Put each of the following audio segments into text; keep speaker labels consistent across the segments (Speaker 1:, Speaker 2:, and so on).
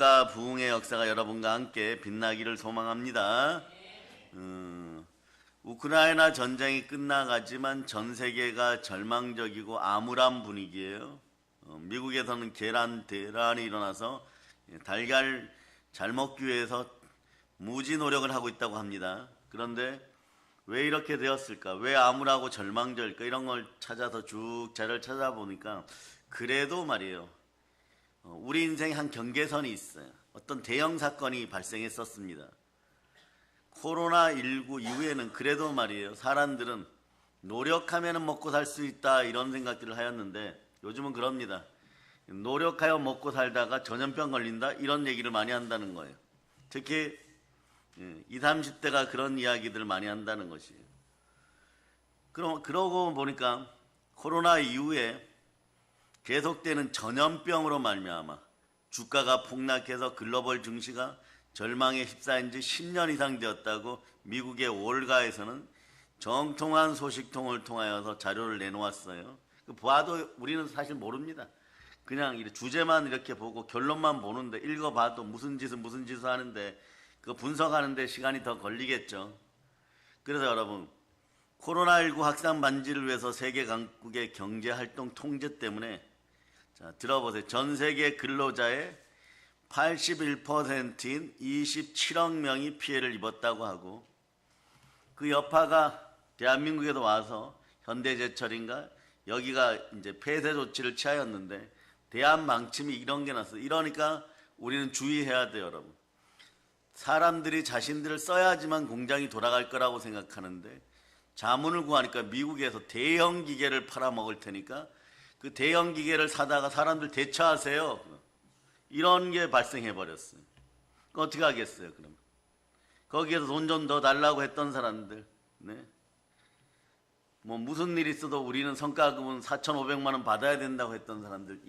Speaker 1: 부흥의 역사가 여러분과 함께 빛나기를 소망합니다. 우크라이나 전쟁이 끝나가지만 전 세계가 절망적이고 암울한 분위기예요. 미국에서는 대란이 일어나서 달걀 잘 먹기 위해서 무지 노력을 하고 있다고 합니다. 그런데 왜 이렇게 되었을까? 왜 암울하고 절망적일까? 이런 걸 찾아서 쭉 자료를 찾아보니까 그래도 말이에요. 우리 인생에 한 경계선이 있어요. 어떤 대형 사건이 발생했었습니다. 코로나19 이후에는 그래도 말이에요. 사람들은 노력하면 먹고 살 수 있다 이런 생각들을 하였는데 요즘은 그럽니다. 노력하여 먹고 살다가 전염병 걸린다 이런 얘기를 많이 한다는 거예요. 특히 20, 30대가 그런 이야기들을 많이 한다는 것이에요. 그러고 보니까 코로나 이후에 계속되는 전염병으로 말미암아 주가가 폭락해서 글로벌 증시가 절망에 휩싸인 지 10년 이상 되었다고 미국의 월가에서는 정통한 소식통을 통하여서 자료를 내놓았어요. 봐도 우리는 사실 모릅니다. 그냥 주제만 이렇게 보고 결론만 보는데 읽어봐도 무슨 짓을 하는데 그 분석하는데 시간이 더 걸리겠죠. 그래서 여러분 코로나19 확산 방지를 위해서 세계 각국의 경제활동 통제 때문에 자, 들어보세요. 전 세계 근로자의 81%인 27억 명이 피해를 입었다고 하고 그 여파가 대한민국에도 와서 현대제철인가 여기가 이제 폐쇄 조치를 취하였는데 대한망침이 이런 게 났어요. 이러니까 우리는 주의해야 돼요, 여러분. 사람들이 자신들을 써야지만 공장이 돌아갈 거라고 생각하는데 자문을 구하니까 미국에서 대형 기계를 팔아먹을 테니까 그 대형 기계를 사다가 사람들 대처하세요. 이런 게 발생해 버렸어요. 어떻게 하겠어요, 그럼? 거기에서 돈 좀 더 달라고 했던 사람들, 네. 뭐 무슨 일 있어도 우리는 성과급은 4,500만 원 받아야 된다고 했던 사람들,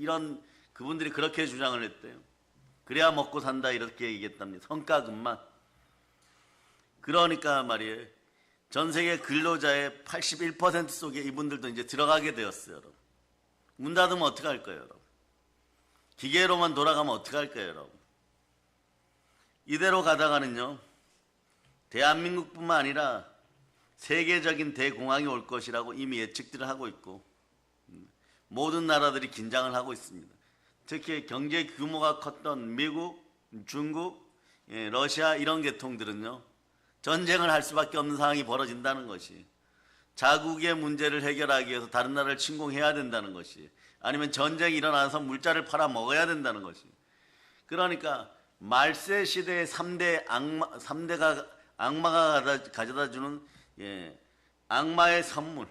Speaker 1: 그분들이 그렇게 주장을 했대요. 그래야 먹고 산다 이렇게 얘기했답니다. 성과급만. 그러니까 말이에요. 전 세계 근로자의 81% 속에 이분들도 이제 들어가게 되었어요, 여러분. 문 닫으면 어떻게 할 거예요, 여러분? 기계로만 돌아가면 어떻게 할 거예요, 여러분? 이대로 가다가는요, 대한민국뿐만 아니라 세계적인 대공황이 올 것이라고 이미 예측들을 하고 있고 모든 나라들이 긴장을 하고 있습니다. 특히 경제 규모가 컸던 미국, 중국, 러시아 이런 계통들은요, 전쟁을 할 수밖에 없는 상황이 벌어진다는 것이 자국의 문제를 해결하기 위해서 다른 나라를 침공해야 된다는 것이 아니면 전쟁이 일어나서 물자를 팔아 먹어야 된다는 것이 그러니까 말세 시대의 3대가 악마가 가져다 주는 악마의 선물,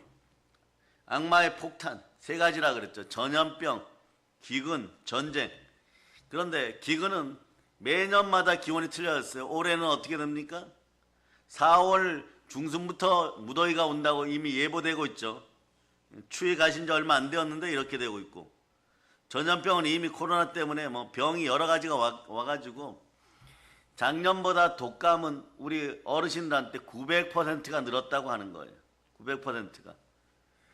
Speaker 1: 악마의 폭탄 세 가지라 그랬죠. 전염병, 기근, 전쟁. 그런데 기근은 매년마다 기온이 틀려졌어요. 올해는 어떻게 됩니까? 4월 중순부터 무더위가 온다고 이미 예보되고 있죠. 추위 가신 지 얼마 안 되었는데 이렇게 되고 있고 전염병은 이미 코로나 때문에 뭐 병이 여러 가지가 와가지고 작년보다 독감은 우리 어르신들한테 900%가 늘었다고 하는 거예요. 900%가.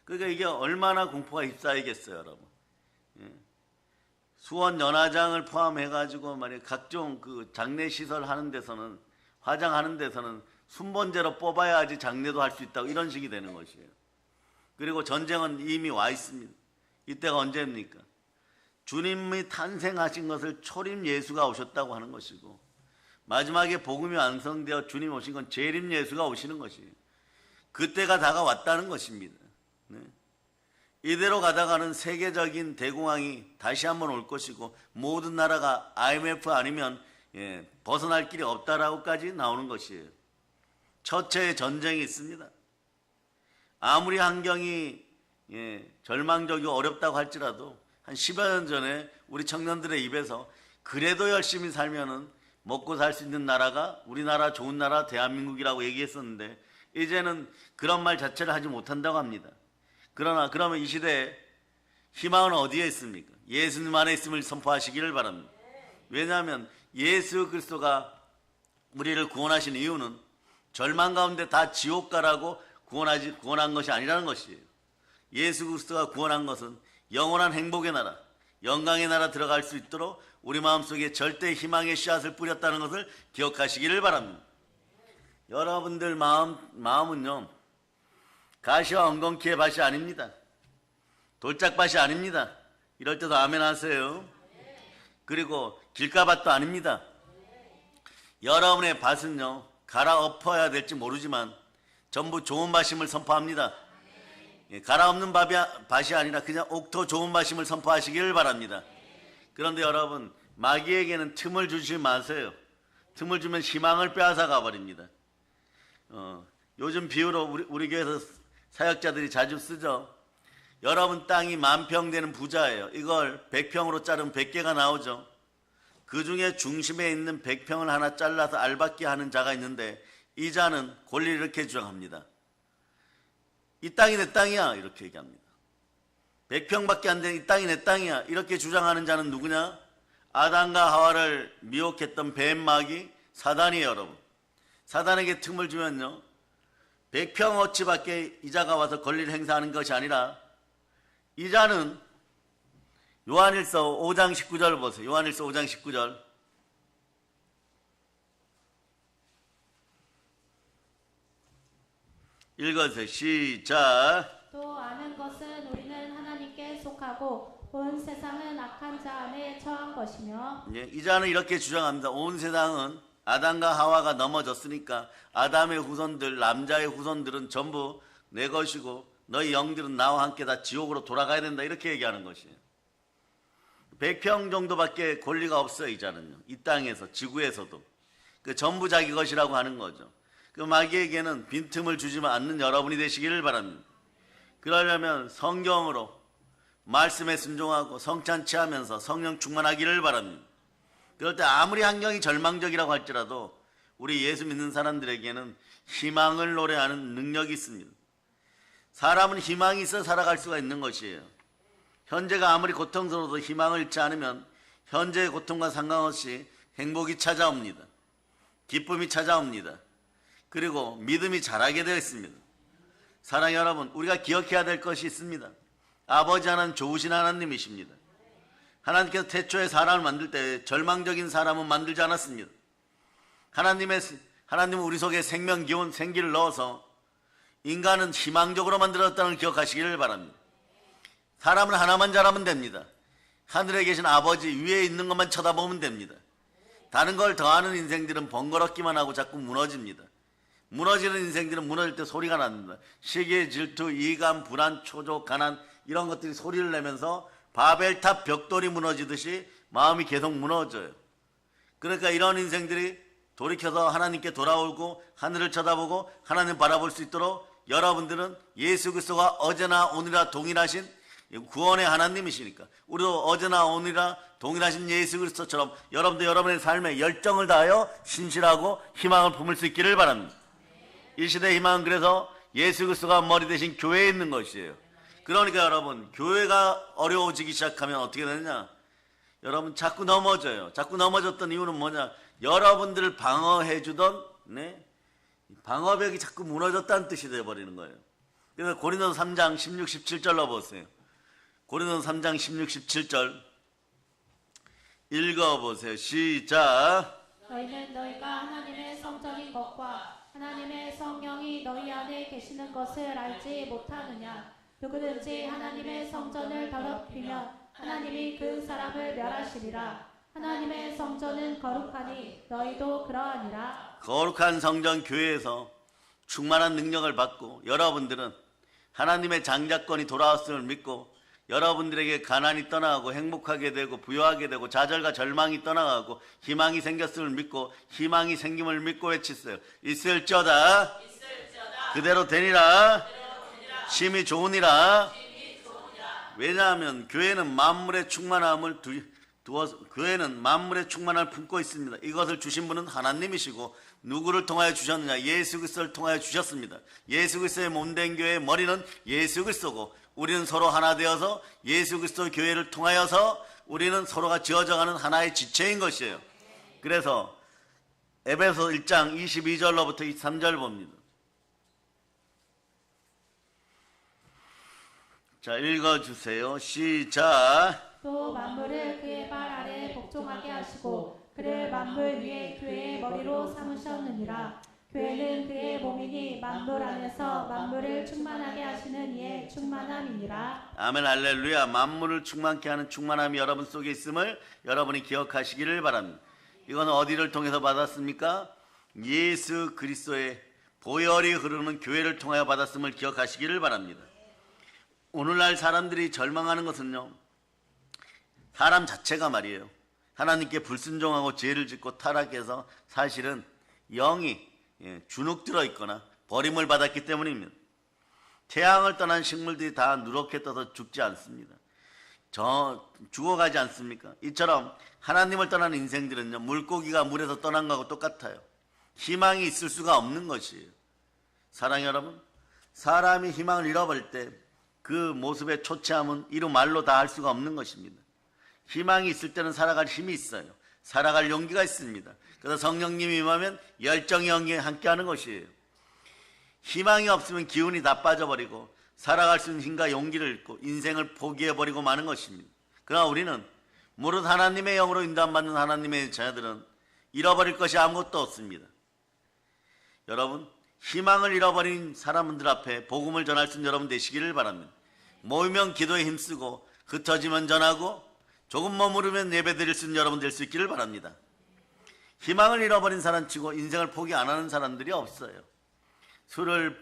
Speaker 1: 그러니까 이게 얼마나 공포가 휩싸이겠어요, 여러분. 수원 연화장을 포함해가지고 말이에요. 각종 그 장례 시설 하는 데서는 화장하는 데서는 순번제로 뽑아야지 장례도 할 수 있다고 이런 식이 되는 것이에요. 그리고 전쟁은 이미 와 있습니다. 이때가 언제입니까? 주님이 탄생하신 것을 초림 예수가 오셨다고 하는 것이고 마지막에 복음이 완성되어 주님 오신 건 재림 예수가 오시는 것이에요. 그때가 다가왔다는 것입니다. 네. 이대로 가다가는 세계적인 대공황이 다시 한번 올 것이고 모든 나라가 IMF 아니면 벗어날 길이 없다라고까지 나오는 것이에요. 첫째의 전쟁이 있습니다. 아무리 환경이 절망적이고 어렵다고 할지라도 한 10여 년 전에 우리 청년들의 입에서 그래도 열심히 살면은 먹고 살 수 있는 나라가 우리나라 좋은 나라 대한민국이라고 얘기했었는데 이제는 그런 말 자체를 하지 못한다고 합니다. 그러면 이 시대에 희망은 어디에 있습니까? 예수님 안에 있음을 선포하시기를 바랍니다. 왜냐하면 예수 그리스도가 우리를 구원하신 이유는 절망 가운데 다 지옥 가라고 구원한 것이 아니라는 것이에요. 예수 그리스도가 구원한 것은 영원한 행복의 나라, 영광의 나라 들어갈 수 있도록 우리 마음속에 절대 희망의 씨앗을 뿌렸다는 것을 기억하시기를 바랍니다. 여러분들 마음은요, 가시와 엉겅퀴의 밭이 아닙니다. 돌짝밭이 아닙니다. 이럴 때도 아멘 하세요. 그리고 길가밭도 아닙니다. 여러분의 밭은요, 갈아엎어야 될지 모르지만 전부 좋은 밭임을 선포합니다. 갈아엎는 밭이 아니라 그냥 옥토 좋은 밭임을 선포하시기를 바랍니다. 그런데 여러분, 마귀에게는 틈을 주지 마세요. 틈을 주면 희망을 빼앗아 가버립니다. 요즘 비유로 우리 교회에서 사역자들이 자주 쓰죠. 여러분 땅이 10,000평 되는 부자예요. 이걸 100평으로 자르면 100개가 나오죠. 그 중에 중심에 있는 100평을 하나 잘라서 알받게 하는 자가 있는데 이 자는 권리를 이렇게 주장합니다. 이 땅이 내 땅이야 이렇게 얘기합니다. 100평밖에 안 되는 이 땅이 내 땅이야 이렇게 주장하는 자는 누구냐? 아담과 하와를 미혹했던 뱀마귀 사단이에요. 여러분, 사단에게 틈을 주면요, 100평어치밖에 이 자가 와서 권리를 행사하는 것이 아니라 이 자는 요한일서 5장 19절 보세요. 요한일서 5장 19절. 읽어주세요. 시작.
Speaker 2: 또 아는 것은 우리는 하나님께 속하고 온 세상은 악한 자 안에 처한 것이며.
Speaker 1: 이 자는 이렇게 주장합니다. 온 세상은 아담과 하와가 넘어졌으니까 아담의 후손들, 남자의 후손들은 전부 내 것이고 너희 영들은 나와 함께 다 지옥으로 돌아가야 된다 이렇게 얘기하는 것이에요. 100평 정도밖에 권리가 없어요. 이 자는요, 이 땅에서, 지구에서도 그 전부 자기 것이라고 하는 거죠. 그 마귀에게는 빈틈을 주지만 않는 여러분이 되시기를 바랍니다. 그러려면 성경으로 말씀에 순종하고 성찬치 하면서 성령 충만하기를 바랍니다. 그럴 때 아무리 환경이 절망적이라고 할지라도 우리 예수 믿는 사람들에게는 희망을 노래하는 능력이 있습니다. 사람은 희망이 있어 살아갈 수가 있는 것이에요. 현재가 아무리 고통스러워도 희망을 잃지 않으면 현재의 고통과 상관없이 행복이 찾아옵니다. 기쁨이 찾아옵니다. 그리고 믿음이 자라게 되어 있습니다. 사랑하는 여러분, 우리가 기억해야 될 것이 있습니다. 아버지 하나님 좋으신 하나님이십니다. 하나님께서 태초에 사람을 만들 때 절망적인 사람은 만들지 않았습니다. 하나님은 우리 속에 생명, 기운, 생기를 넣어서 인간은 희망적으로 만들었다는 걸 기억하시기를 바랍니다. 사람은 하나만 잘하면 됩니다. 하늘에 계신 아버지 위에 있는 것만 쳐다보면 됩니다. 다른 걸 더하는 인생들은 번거롭기만 하고 자꾸 무너집니다. 무너지는 인생들은 무너질 때 소리가 납니다. 시기, 질투, 이감, 불안, 초조, 가난 이런 것들이 소리를 내면서 바벨탑 벽돌이 무너지듯이 마음이 계속 무너져요. 그러니까 이런 인생들이 돌이켜서 하나님께 돌아오고 하늘을 쳐다보고 하나님 바라볼 수 있도록 여러분들은 예수 그리스도가 어제나 오늘이나 동일하신 구원의 하나님이시니까 우리도 어제나 오늘이나 동일하신 예수 그리스도처럼 여러분도 여러분의 삶에 열정을 다하여 신실하고 희망을 품을 수 있기를 바랍니다. 이 시대의 희망은 그래서 예수 그리스도가 머리 대신 교회에 있는 것이에요. 그러니까 여러분, 교회가 어려워지기 시작하면 어떻게 되느냐? 여러분 자꾸 넘어져요. 자꾸 넘어졌던 이유는 뭐냐? 여러분들을 방어해주던 방어벽이 자꾸 무너졌다는 뜻이 되어버리는 거예요. 그래서 고린도서 3장 16, 17절로 보세요. 고린도서 3장 16, 17절 읽어보세요. 시작.
Speaker 2: 너희는 너희가 하나님의 성전인 것과 하나님의 성령이 너희 안에 계시는 것을 알지 못하느냐? 누구든지 하나님의 성전을 더럽히면 하나님이 그 사람을 멸하시리라. 하나님의 성전은 거룩하니 너희도 그러하니라.
Speaker 1: 거룩한 성전 교회에서 충만한 능력을 받고 여러분들은 하나님의 장자권이 돌아왔음을 믿고 여러분들에게 가난이 떠나가고 행복하게 되고 부유하게 되고 좌절과 절망이 떠나가고 희망이 생겼음을 믿고 희망이 생김을 믿고 외치세요. 있을지어다 그대로 되니라 심히 좋으니라. 왜냐하면 교회는 만물의 충만함을 교회는 만물의 충만함을 품고 있습니다. 이것을 주신 분은 하나님이시고 누구를 통하여 주셨느냐? 예수 그리스도를 통하여 주셨습니다. 예수 그리스도의 몸된 교회의 머리는 예수 그리스도고 우리는 서로 하나 되어서 예수 그리스도 교회를 통하여서 우리는 서로가 지어져가는 하나의 지체인 것이에요. 그래서 에베소 1장 22절로부터 23절 봅니다. 자, 읽어주세요. 시작.
Speaker 2: 또 만물을 그의 발 아래 복종하게 하시고 그를 만물 위에 교회의 머리로 삼으셨느니라. 교회는 그의 몸이니 만물 안에서 만물을 충만하게 하시는 이의 충만함이니라.
Speaker 1: 아멘 할렐루야. 만물을 충만케 하는 충만함이 여러분 속에 있음을 여러분이 기억하시기를 바랍니다. 이건 어디를 통해서 받았습니까? 예수 그리스도의 보혈이 흐르는 교회를 통하여 받았음을 기억하시기를 바랍니다. 오늘날 사람들이 절망하는 것은요, 사람 자체가 말이에요, 하나님께 불순종하고 죄를 짓고 타락해서 사실은 영이 주눅들어 있거나 버림을 받았기 때문입니다. 태양을 떠난 식물들이 다 누렇게 떠서 죽지 않습니다. 죽어가지 않습니까? 이처럼 하나님을 떠난 인생들은요, 물고기가 물에서 떠난 거하고 똑같아요. 희망이 있을 수가 없는 것이에요. 사랑하는 여러분, 사람이 희망을 잃어버릴 때 그 모습의 초췌함은 이루 말로 다 할 수가 없는 것입니다. 희망이 있을 때는 살아갈 힘이 있어요. 살아갈 용기가 있습니다. 그래서 성령님이 임하면 열정이 함께하는 것이에요. 희망이 없으면 기운이 다 빠져버리고 살아갈 수 있는 힘과 용기를 잃고 인생을 포기해버리고 마는 것입니다. 그러나 우리는 무릇 하나님의 영으로 인도받는 하나님의 자녀들은 잃어버릴 것이 아무것도 없습니다. 여러분, 희망을 잃어버린 사람들 앞에 복음을 전할 수 있는 여러분 되시기를 바랍니다. 모이면 기도에 힘쓰고 흩어지면 전하고 조금 머무르면 예배드릴 수 있는 여러분 될 수 있기를 바랍니다. 희망을 잃어버린 사람치고 인생을 포기 안 하는 사람들이 없어요. 술을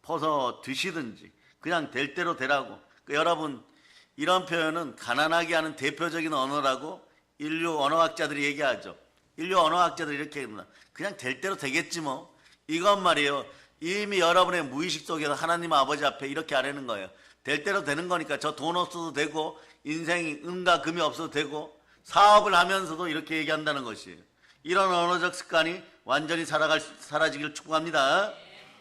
Speaker 1: 퍼서 드시든지 그냥 될 대로 되라고. 여러분, 이런 표현은 가난하게 하는 대표적인 언어라고 인류 언어학자들이 얘기하죠. 인류 언어학자들이 이렇게 합니다. 그냥 될 대로 되겠지 뭐. 이건 말이에요, 이미 여러분의 무의식 속에서 하나님 아버지 앞에 이렇게 하라는 거예요. 될 대로 되는 거니까 저 돈 없어도 되고 인생이 은과 금이 없어도 되고 사업을 하면서도 이렇게 얘기한다는 것이에요. 이런 언어적 습관이 완전히 사라지기를 축복합니다.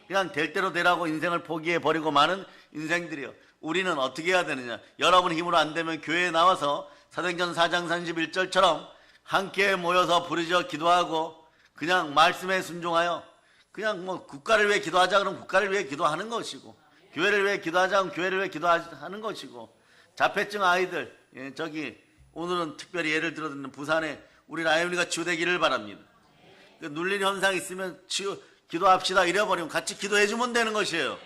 Speaker 1: 그냥 될 대로 되라고 인생을 포기해버리고 마는 인생들이요. 우리는 어떻게 해야 되느냐? 여러분 힘으로 안 되면 교회에 나와서 사도행전 4장 31절처럼 함께 모여서 부르짖어 기도하고 그냥 말씀에 순종하여 그냥 뭐 국가를 위해 기도하자 그러면 국가를 위해 기도하는 것이고, 교회를 위해 기도하자 그러면 교회를 위해 기도하는 것이고, 자폐증 아이들, 저기 오늘은 특별히 예를 들어 듣는 부산에 우리 라이언이가 치유되기를 바랍니다. 눌린 현상이 있으면 기도합시다 이래버리면 같이 기도해주면 되는 것이에요.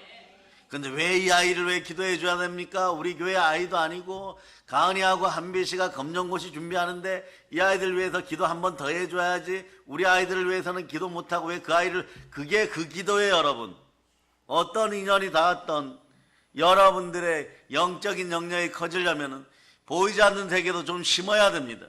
Speaker 1: 근데 왜 이 아이를 왜 기도해 줘야 됩니까? 우리 교회 아이도 아니고 가은이하고 한비 씨가 검정고시 준비하는데 이 아이들 위해서 기도 한 번 더 해줘야지. 우리 아이들을 위해서는 기도 못하고 왜 그 아이를, 그게 그 기도예요. 여러분, 어떤 인연이 닿았던 여러분들의 영적인 영역이 커지려면 보이지 않는 세계도 좀 심어야 됩니다.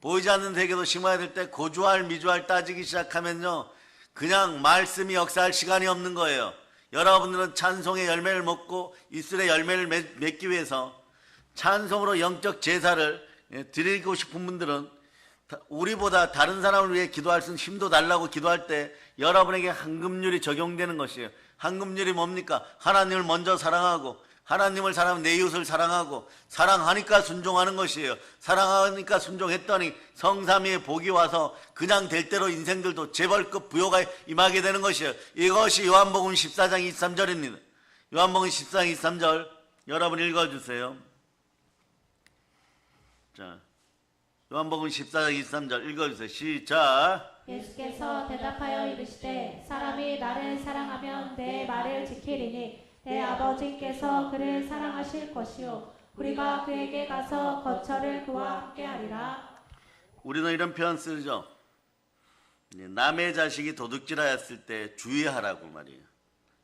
Speaker 1: 보이지 않는 세계도 심어야 될 때 고주할 미주할 따지기 시작하면요, 그냥 말씀이 역사할 시간이 없는 거예요. 여러분들은 찬송의 열매를 먹고 이슬의 열매를 맺기 위해서 찬송으로 영적 제사를 드리고 싶은 분들은 우리보다 다른 사람을 위해 기도할 수 있는 힘도 달라고 기도할 때 여러분에게 황금률이 적용되는 것이에요. 황금률이 뭡니까? 하나님을 먼저 사랑하고, 하나님을 사랑하면 내 이웃을 사랑하고, 사랑하니까 순종하는 것이에요. 사랑하니까 순종했더니 성삼위의 복이 와서 그냥 될 대로 인생들도 재벌급 부요가 임하게 되는 것이에요. 이것이 요한복음 14장 23절입니다. 요한복음 14장 23절 여러분 읽어주세요. 자, 요한복음 14장 23절 읽어주세요. 시작.
Speaker 2: 예수께서 대답하여 이르시되 사람이 나를 사랑하면 내 말을 지키리니 내 아버지께서 그를 사랑하실 것이요 우리가 그에게 가서 거처를 그와 함께 하리라.
Speaker 1: 우리는 이런 표현 쓰죠. 남의 자식이 도둑질하였을 때 주의하라고 말이에요.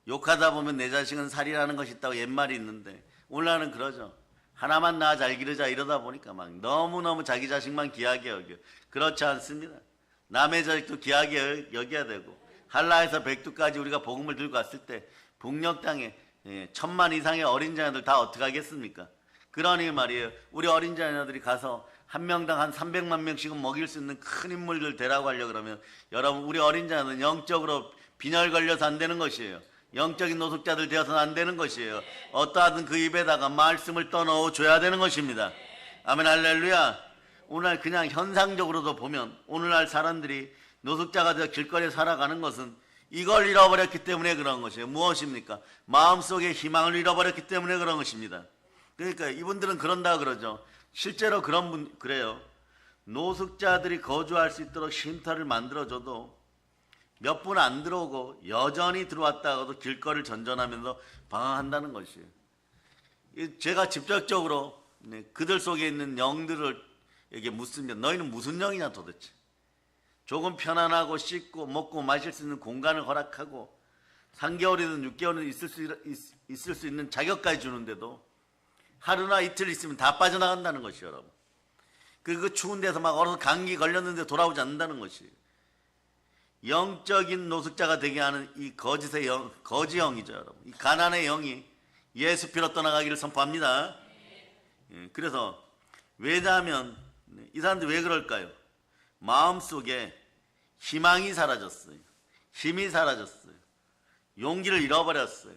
Speaker 1: 욕하다 보면 내 자식은 살이라는 것이 있다고 옛말이 있는데 오늘날은 그러죠. 하나만 낳아 잘 기르자 이러다 보니까 막 너무너무 자기 자식만 귀하게 여겨. 그렇지 않습니다. 남의 자식도 귀하게 여겨야 되고, 한라에서 백두까지 우리가 복음을 들고 왔을 때 북녘 땅에 1000만 이상의 어린 자녀들 다 어떻게 하겠습니까? 그러니 말이에요, 우리 어린 자녀들이 가서 한 명당 한 300만 명씩은 먹일 수 있는 큰 인물들 되라고 하려고 그러면 여러분, 우리 어린 자녀들은 영적으로 빈혈 걸려서 안 되는 것이에요. 영적인 노숙자들 되어서는 안 되는 것이에요. 어떠하든 그 입에다가 말씀을 떠넣어 줘야 되는 것입니다. 아멘 할렐루야. 오늘 그냥 현상적으로도 보면 오늘날 사람들이 노숙자가 되어 길거리에 살아가는 것은 이걸 잃어버렸기 때문에 그런 것이에요. 무엇입니까? 마음속에 희망을 잃어버렸기 때문에 그런 것입니다. 그러니까 이분들은 그런다 그러죠. 실제로 그런 분 그래요. 노숙자들이 거주할 수 있도록 쉼터를 만들어줘도 몇 분 안 들어오고 여전히 들어왔다가도 길거리를 전전하면서 방황한다는 것이에요. 제가 직접적으로 그들 속에 있는 영들에게 묻습니다. 너희는 무슨 영이냐 도대체. 조금 편안하고 씻고 먹고 마실 수 있는 공간을 허락하고 3개월이든 6개월이든 있을 수 있는 자격까지 주는데도 하루나 이틀 있으면 다 빠져나간다는 것이에요, 여러분. 그 추운 데서 막 얼어서 감기 걸렸는데 돌아오지 않는다는 것이에요. 영적인 노숙자가 되게 하는 이 거짓의 영, 거지 영이죠, 여러분. 이 가난의 영이 예수 피로 떠나가기를 선포합니다. 그래서 왜냐하면 이 사람들이 왜 그럴까요? 마음속에 희망이 사라졌어요. 힘이 사라졌어요. 용기를 잃어버렸어요.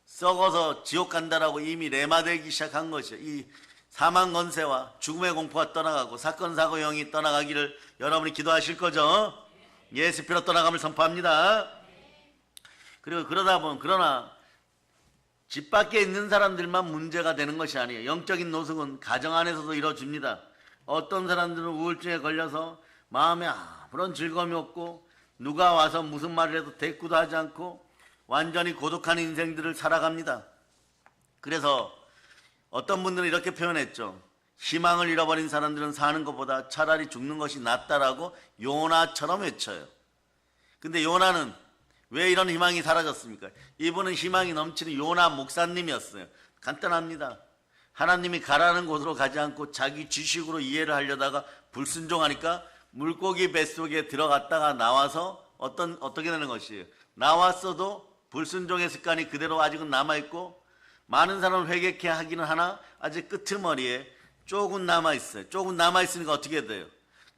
Speaker 1: 썩어서 지옥 간다라고 이미 레마되기 시작한 것이에요. 이 사망 건세와 죽음의 공포가 떠나가고 사건 사고 영이 떠나가기를 여러분이 기도하실 거죠? 예수 피로 떠나감을 선포합니다. 그리고 그러나 집 밖에 있는 사람들만 문제가 되는 것이 아니에요. 영적인 노숙은 가정 안에서도 이루어집니다. 어떤 사람들은 우울증에 걸려서 마음에 아무런 즐거움이 없고 누가 와서 무슨 말을 해도 대꾸도 하지 않고 완전히 고독한 인생들을 살아갑니다. 그래서 어떤 분들은 이렇게 표현했죠. 희망을 잃어버린 사람들은 사는 것보다 차라리 죽는 것이 낫다라고 요나처럼 외쳐요. 근데 요나는 왜 이런 희망이 사라졌습니까? 이분은 희망이 넘치는 요나 목사님이었어요. 간단합니다. 하나님이 가라는 곳으로 가지 않고 자기 지식으로 이해를 하려다가 불순종하니까 물고기 뱃속에 들어갔다가 나와서 어떻게 되는 것이에요. 나왔어도 불순종의 습관이 그대로 아직은 남아있고 많은 사람을 회개케 하기는 하나 아직 끄트머리에 조금 남아있어요. 조금 남아있으니까 어떻게 돼요?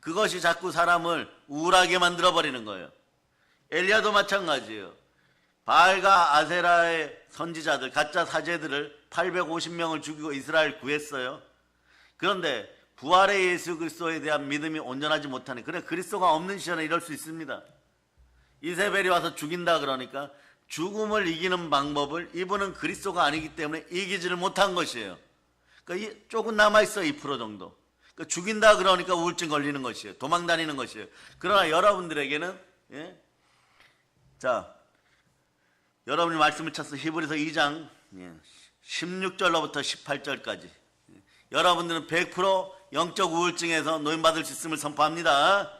Speaker 1: 그것이 자꾸 사람을 우울하게 만들어버리는 거예요. 엘리야도 마찬가지예요. 바알과 아세라의 선지자들, 가짜 사제들을 850명을 죽이고 이스라엘 구했어요. 그런데 부활의 예수 그리스도에 대한 믿음이 온전하지 못하니, 그래 그리스도가 없는 시절에 이럴 수 있습니다. 이세벨이 와서 죽인다 그러니까 죽음을 이기는 방법을 이분은 그리스도가 아니기 때문에 이기지를 못한 것이에요. 그러니까 조금 남아있어요. 2% 정도. 그러니까 죽인다 그러니까 우울증 걸리는 것이에요. 도망다니는 것이에요. 그러나 여러분들에게는 자, 여러분이 말씀을 찾아서 히브리서 2장 16절로부터 18절까지 여러분들은 100% 영적 우울증에서 노인받을 수 있음을 선포합니다.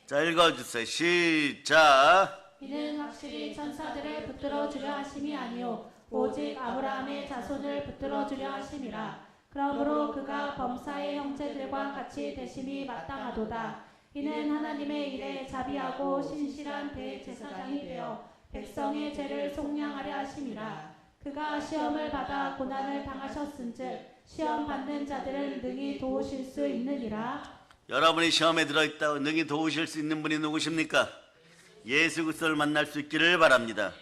Speaker 1: 자, 읽어주세요. 시작.
Speaker 2: 이는 확실히 천사들을 붙들어 주려 하심이 아니요 오직 아브라함의 자손을 붙들어 주려 하심이라. 그러므로 그가 범사의 형제들과 같이 되심이 마땅하도다. 이는 하나님의 일에 자비하고 신실한 대제사장이 되어 백성의 죄를 속량하려 하심이라. 그가 시험을 받아 고난을 당하셨은즉 시험 받는 자들을 능히 도우실 수 있느니라.
Speaker 1: 여러분이 시험에 들어있다고 능히 도우실 수 있는 분이 누구십니까? 예수 그리스도를 만날 수 있기를 바랍니다.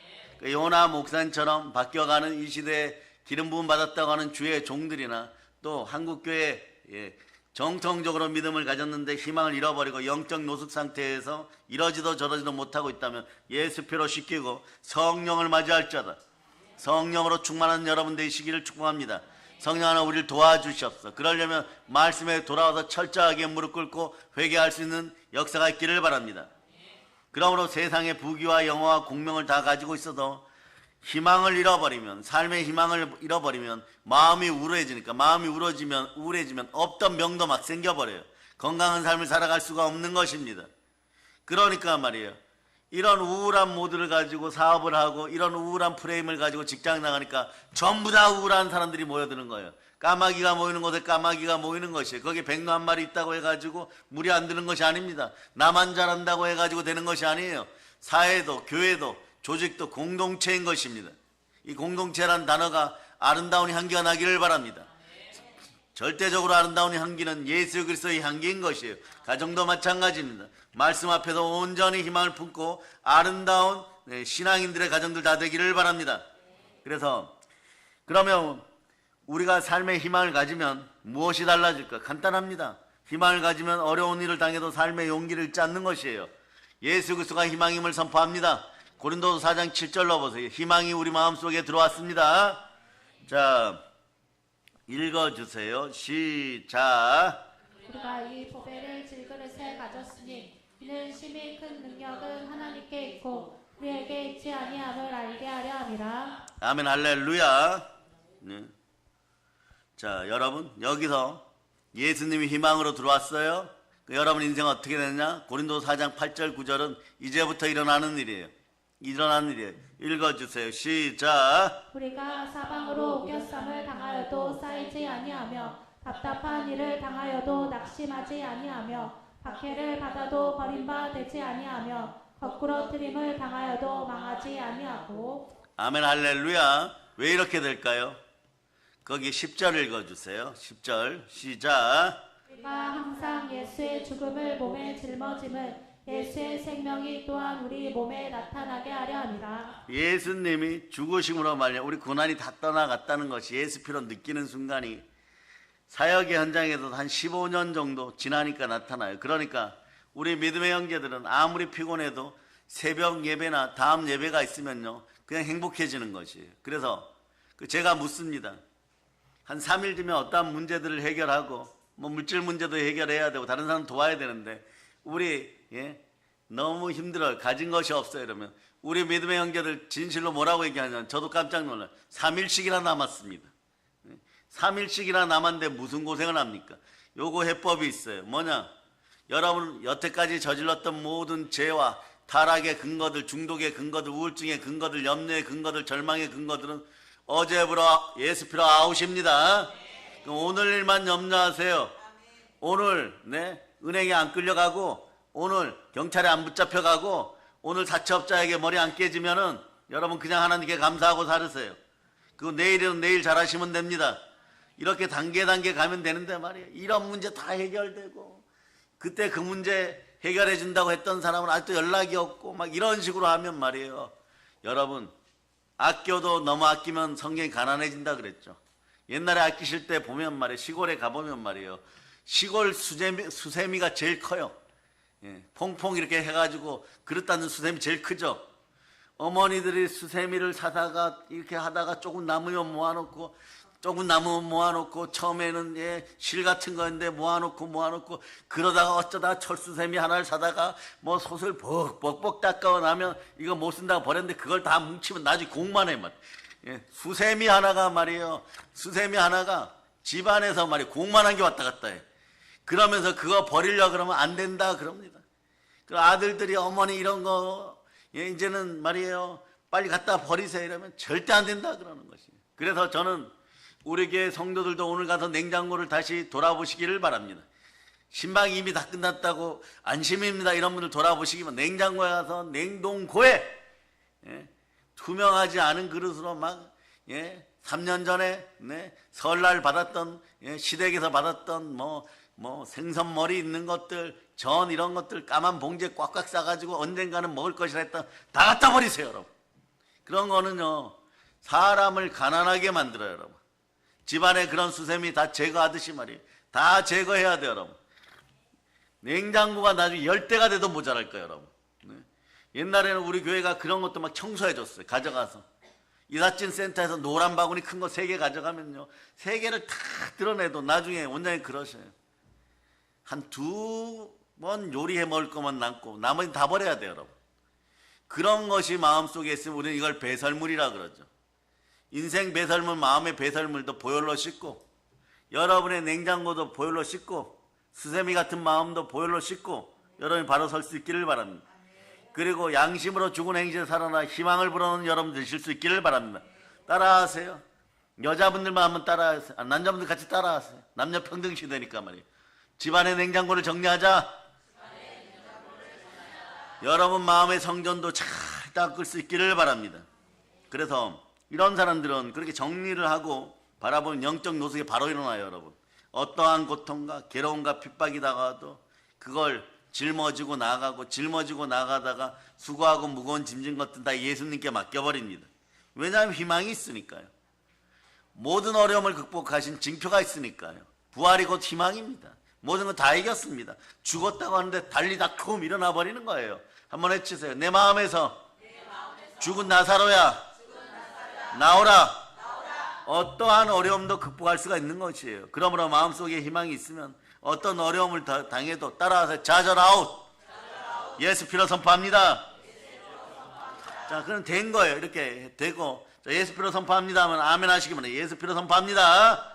Speaker 1: 요나 목사님처럼 바뀌어가는 이 시대에 기름 부음 받았다고 하는 주의 종들이나 또 한국교회 정통적으로 믿음을 가졌는데 희망을 잃어버리고 영적 노숙 상태에서 이러지도 저러지도 못하고 있다면 예수표로 씻기고 성령을 맞이할 자다. 성령으로 충만한 여러분 되시기를 축복합니다. 성령 하나 우리를 도와주시옵소서. 그러려면 말씀에 돌아와서 철저하게 무릎 꿇고 회개할 수 있는 역사가 있기를 바랍니다. 그러므로 세상의 부귀와 영화와 공명을 다 가지고 있어도 희망을 잃어버리면, 삶의 희망을 잃어버리면 마음이 우울해지니까, 마음이 우울해지면 없던 병도 막 생겨버려요. 건강한 삶을 살아갈 수가 없는 것입니다. 그러니까 말이에요. 이런 우울한 모드를 가지고 사업을 하고 이런 우울한 프레임을 가지고 직장 나가니까 전부 다 우울한 사람들이 모여드는 거예요. 까마귀가 모이는 곳에 까마귀가 모이는 것이에요. 거기에 백로 한 마리 있다고 해가지고 물이 안 드는 것이 아닙니다. 나만 잘한다고 해가지고 되는 것이 아니에요. 사회도 교회도 조직도 공동체인 것입니다. 이 공동체라는 단어가 아름다운 향기가 나기를 바랍니다. 절대적으로 아름다운 향기는 예수 그리스도의 향기인 것이에요. 가정도 마찬가지입니다. 말씀 앞에서 온전히 희망을 품고 아름다운 신앙인들의 가정들 다 되기를 바랍니다. 그래서 그러면 우리가 삶의 희망을 가지면 무엇이 달라질까? 간단합니다. 희망을 가지면 어려운 일을 당해도 삶의 용기를 잃지 않는 것이에요. 예수 그리스도가 희망임을 선포합니다. 고린도서 4장 7절로 보세요. 희망이 우리 마음속에 들어왔습니다. 자, 읽어주세요. 시작.
Speaker 2: 우리가 이 보배를 질그릇에 가졌으니 이는 심히 큰 능력은 하나님께 있고 우리에게 있지 아니함을 알게 하려 함이라.
Speaker 1: 아멘 할렐루야. 네. 자, 여러분 여기서 예수님이 희망으로 들어왔어요. 여러분 인생 어떻게 됐냐? 고린도서 4장 8절 9절은 이제부터 일어나는 일이에요. 일어나는 일이에요. 읽어주세요. 시작.
Speaker 2: 우리가 사방으로 옥결쌈을 당하여도 쌓이지 아니하며 답답한 일을 당하여도 낙심하지 아니하며 박해를 받아도 버림바 되지 아니하며 거꾸러뜨림을 당하여도 망하지 아니하고.
Speaker 1: 아멘 할렐루야. 왜 이렇게 될까요? 거기 10절 읽어주세요. 10절 시작.
Speaker 2: 우리가 항상 예수의 죽음을 몸에 짊어짐을 예수의 생명이 또한 우리 몸에 나타나게 하려 함이라.
Speaker 1: 예수님이 죽으심으로 말미암아 우리 고난이 다 떠나갔다는 것이 예수 피로 느끼는 순간이 사역의 현장에서 한 15년 정도 지나니까 나타나요. 그러니까 우리 믿음의 형제들은 아무리 피곤해도 새벽 예배나 다음 예배가 있으면요 그냥 행복해지는 것이에요. 그래서 제가 묻습니다. 한 3일 뒤면 어떠한 문제들을 해결하고 뭐 물질 문제도 해결해야 되고 다른 사람 도와야 되는데 우리 너무 힘들어요. 가진 것이 없어요. 이러면 우리 믿음의 형제들 진실로 뭐라고 얘기하냐면 저도 깜짝 놀라요. 3일씩이나 남았습니다. 3일씩이나 남았는데 무슨 고생을 합니까? 요거 해법이 있어요. 뭐냐? 여러분 여태까지 저질렀던 모든 죄와 타락의 근거들, 중독의 근거들, 우울증의 근거들, 염려의 근거들, 절망의 근거들은 어제부로 예수 피로 아웃입니다. 오늘 일만 염려하세요. 오늘 은행에 안 끌려가고 오늘 경찰에 안 붙잡혀가고 오늘 사채업자에게 머리 안 깨지면은 여러분 그냥 하나님께 감사하고 살으세요. 그리고 내일은 내일 잘하시면 됩니다. 이렇게 단계 가면 되는데 말이에요. 이런 문제 다 해결되고 그때 그 문제 해결해 준다고 했던 사람은 아직도 연락이 없고 막 이런 식으로 하면 말이에요. 여러분 아껴도 너무 아끼면 성경이 가난해진다 그랬죠. 옛날에 아끼실 때 보면 말이에요. 시골에 가보면 말이에요. 시골 수세미가 제일 커요. 퐁퐁 이렇게 해가지고 그릇 닦는 수세미 제일 크죠. 어머니들이 수세미를 사다가 이렇게 하다가 조금 남으면 모아놓고 조금 남으면 모아놓고 처음에는 실 같은 거였는데 모아놓고 그러다가 어쩌다가 철수세미 하나를 사다가 뭐 솥을 벅벅 닦아 나면 이거 못 쓴다고 버렸는데 그걸 다 뭉치면 나중에 공만 해. 수세미 하나가 말이에요. 수세미 하나가 집안에서 말이에요. 공만한 게 왔다 갔다 해. 그러면서 그거 버리려고 그러면 안 된다 그럽니다. 그 아들들이 어머니 이런 거 이제는 말이에요. 빨리 갖다 버리세요 이러면 절대 안 된다 그러는 것이에요. 그래서 저는 우리 교회 성도들도 오늘 가서 냉장고를 다시 돌아보시기를 바랍니다. 신방이 이미 다 끝났다고 안심입니다 이런 분들 돌아보시기만 냉장고에 가서 냉동고에 투명하지 않은 그릇으로 막 3년 전에 설날 받았던 시댁에서 받았던 뭐 생선머리 있는 것들 전 이런 것들 까만 봉지에 꽉꽉 싸가지고 언젠가는 먹을 것이라 했다 다 갖다 버리세요 여러분. 그런 거는요 사람을 가난하게 만들어요 여러분. 집안에 그런 수세미 다 제거하듯이 말이에요. 다 제거해야 돼요 여러분. 냉장고가 나중에 10대가 돼도 모자랄 거예요 여러분. 옛날에는 우리 교회가 그런 것도 막 청소해 줬어요. 가져가서 이삿짐 센터에서 노란 바구니 큰 거 3개 가져가면요 3개를 다 드러내도 나중에 원장님 그러셔요. 한 2번 요리해 먹을 것만 남고 나머지 다 버려야 돼요 여러분. 그런 것이 마음속에 있으면 우리는 이걸 배설물이라 그러죠. 인생 배설물, 마음의 배설물도 보혈로 씻고 여러분의 냉장고도 보혈로 씻고 수세미 같은 마음도 보혈로 씻고 여러분이 바로 설 수 있기를 바랍니다. 그리고 양심으로 죽은 행실에 살아나 희망을 불어넣는 여러분 되실 수 있기를 바랍니다. 따라하세요. 여자분들만 한번 따라하세요. 남자분들 같이 따라하세요. 남녀 평등 시대니까 말이에요. 집안의 냉장고를 정리하자. 여러분 마음의 성전도 잘 닦을 수 있기를 바랍니다. 그래서 이런 사람들은 그렇게 정리를 하고 바라보는 영적 노숙이 바로 일어나요 여러분. 어떠한 고통과 괴로움과 핍박이 다가와도 그걸 짊어지고 나가다가 수고하고 무거운 짐진 것들 다 예수님께 맡겨버립니다. 왜냐하면 희망이 있으니까요. 모든 어려움을 극복하신 징표가 있으니까요. 부활이 곧 희망입니다. 모든 거 다 이겼습니다. 죽었다고 하는데 달리다 쿵 일어나 버리는 거예요. 한번 해주세요. 내 마음에서 죽은 나사로야 나오라. 어떠한 어려움도 극복할 수가 있는 것이에요. 그러므로 마음속에 희망이 있으면 어떤 어려움을 당해도 따라서 좌절아웃. 예수 피로 선포합니다. 자, 그럼 된 거예요. 이렇게 되고 예수 피로 선포합니다 하면 아멘 하시기 바랍니다. 예수 피로 선포합니다.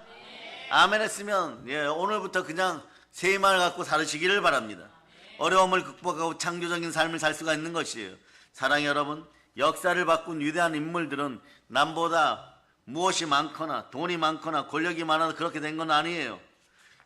Speaker 1: 아멘 했으면 오늘부터 그냥 새 희망을 갖고 살으시기를 바랍니다. 어려움을 극복하고 창조적인 삶을 살 수가 있는 것이에요. 사랑의 여러분, 역사를 바꾼 위대한 인물들은 남보다 무엇이 많거나 돈이 많거나 권력이 많아서 그렇게 된 건 아니에요.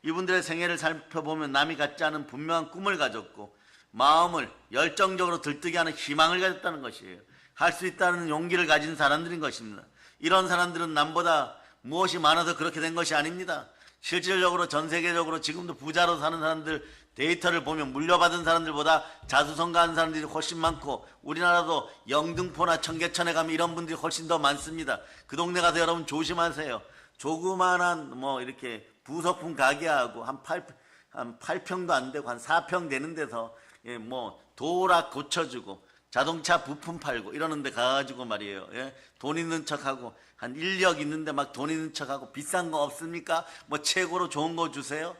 Speaker 1: 이분들의 생애를 살펴보면 남이 갖지 않은 분명한 꿈을 가졌고 마음을 열정적으로 들뜨게 하는 희망을 가졌다는 것이에요. 할 수 있다는 용기를 가진 사람들인 것입니다. 이런 사람들은 남보다 무엇이 많아서 그렇게 된 것이 아닙니다. 실질적으로 전 세계적으로 지금도 부자로 사는 사람들 데이터를 보면 물려받은 사람들보다 자수성가한 사람들이 훨씬 많고 우리나라도 영등포나 청계천에 가면 이런 분들이 훨씬 더 많습니다. 그 동네 가서 여러분 조심하세요. 조그만한 이렇게 부속품 가게하고 한 8평도 안 되고 한 4평 되는 데서 도락 고쳐주고 자동차 부품 팔고 이러는데 가가지고 말이에요. 돈 있는 척하고 한 인력 있는데 막 돈 있는 척하고 비싼 거 없습니까? 최고로 좋은 거 주세요.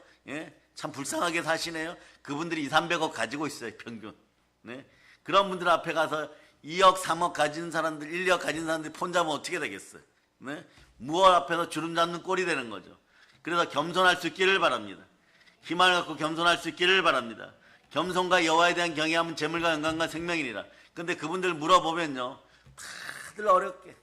Speaker 1: 참 불쌍하게 사시네요. 그분들이 2, 300억 가지고 있어요, 평균. 그런 분들 앞에 가서 2억, 3억 가진 사람들, 1억 가진 사람들이 폰 잡으면 어떻게 되겠어요? 무엇 앞에서 주름 잡는 꼴이 되는 거죠. 그래서 겸손할 수 있기를 바랍니다. 희망을 갖고 겸손할 수 있기를 바랍니다. 겸손과 여호와에 대한 경외함은 재물과 영광과 생명이니라. 근데 그분들 물어보면요, 다들 어렵게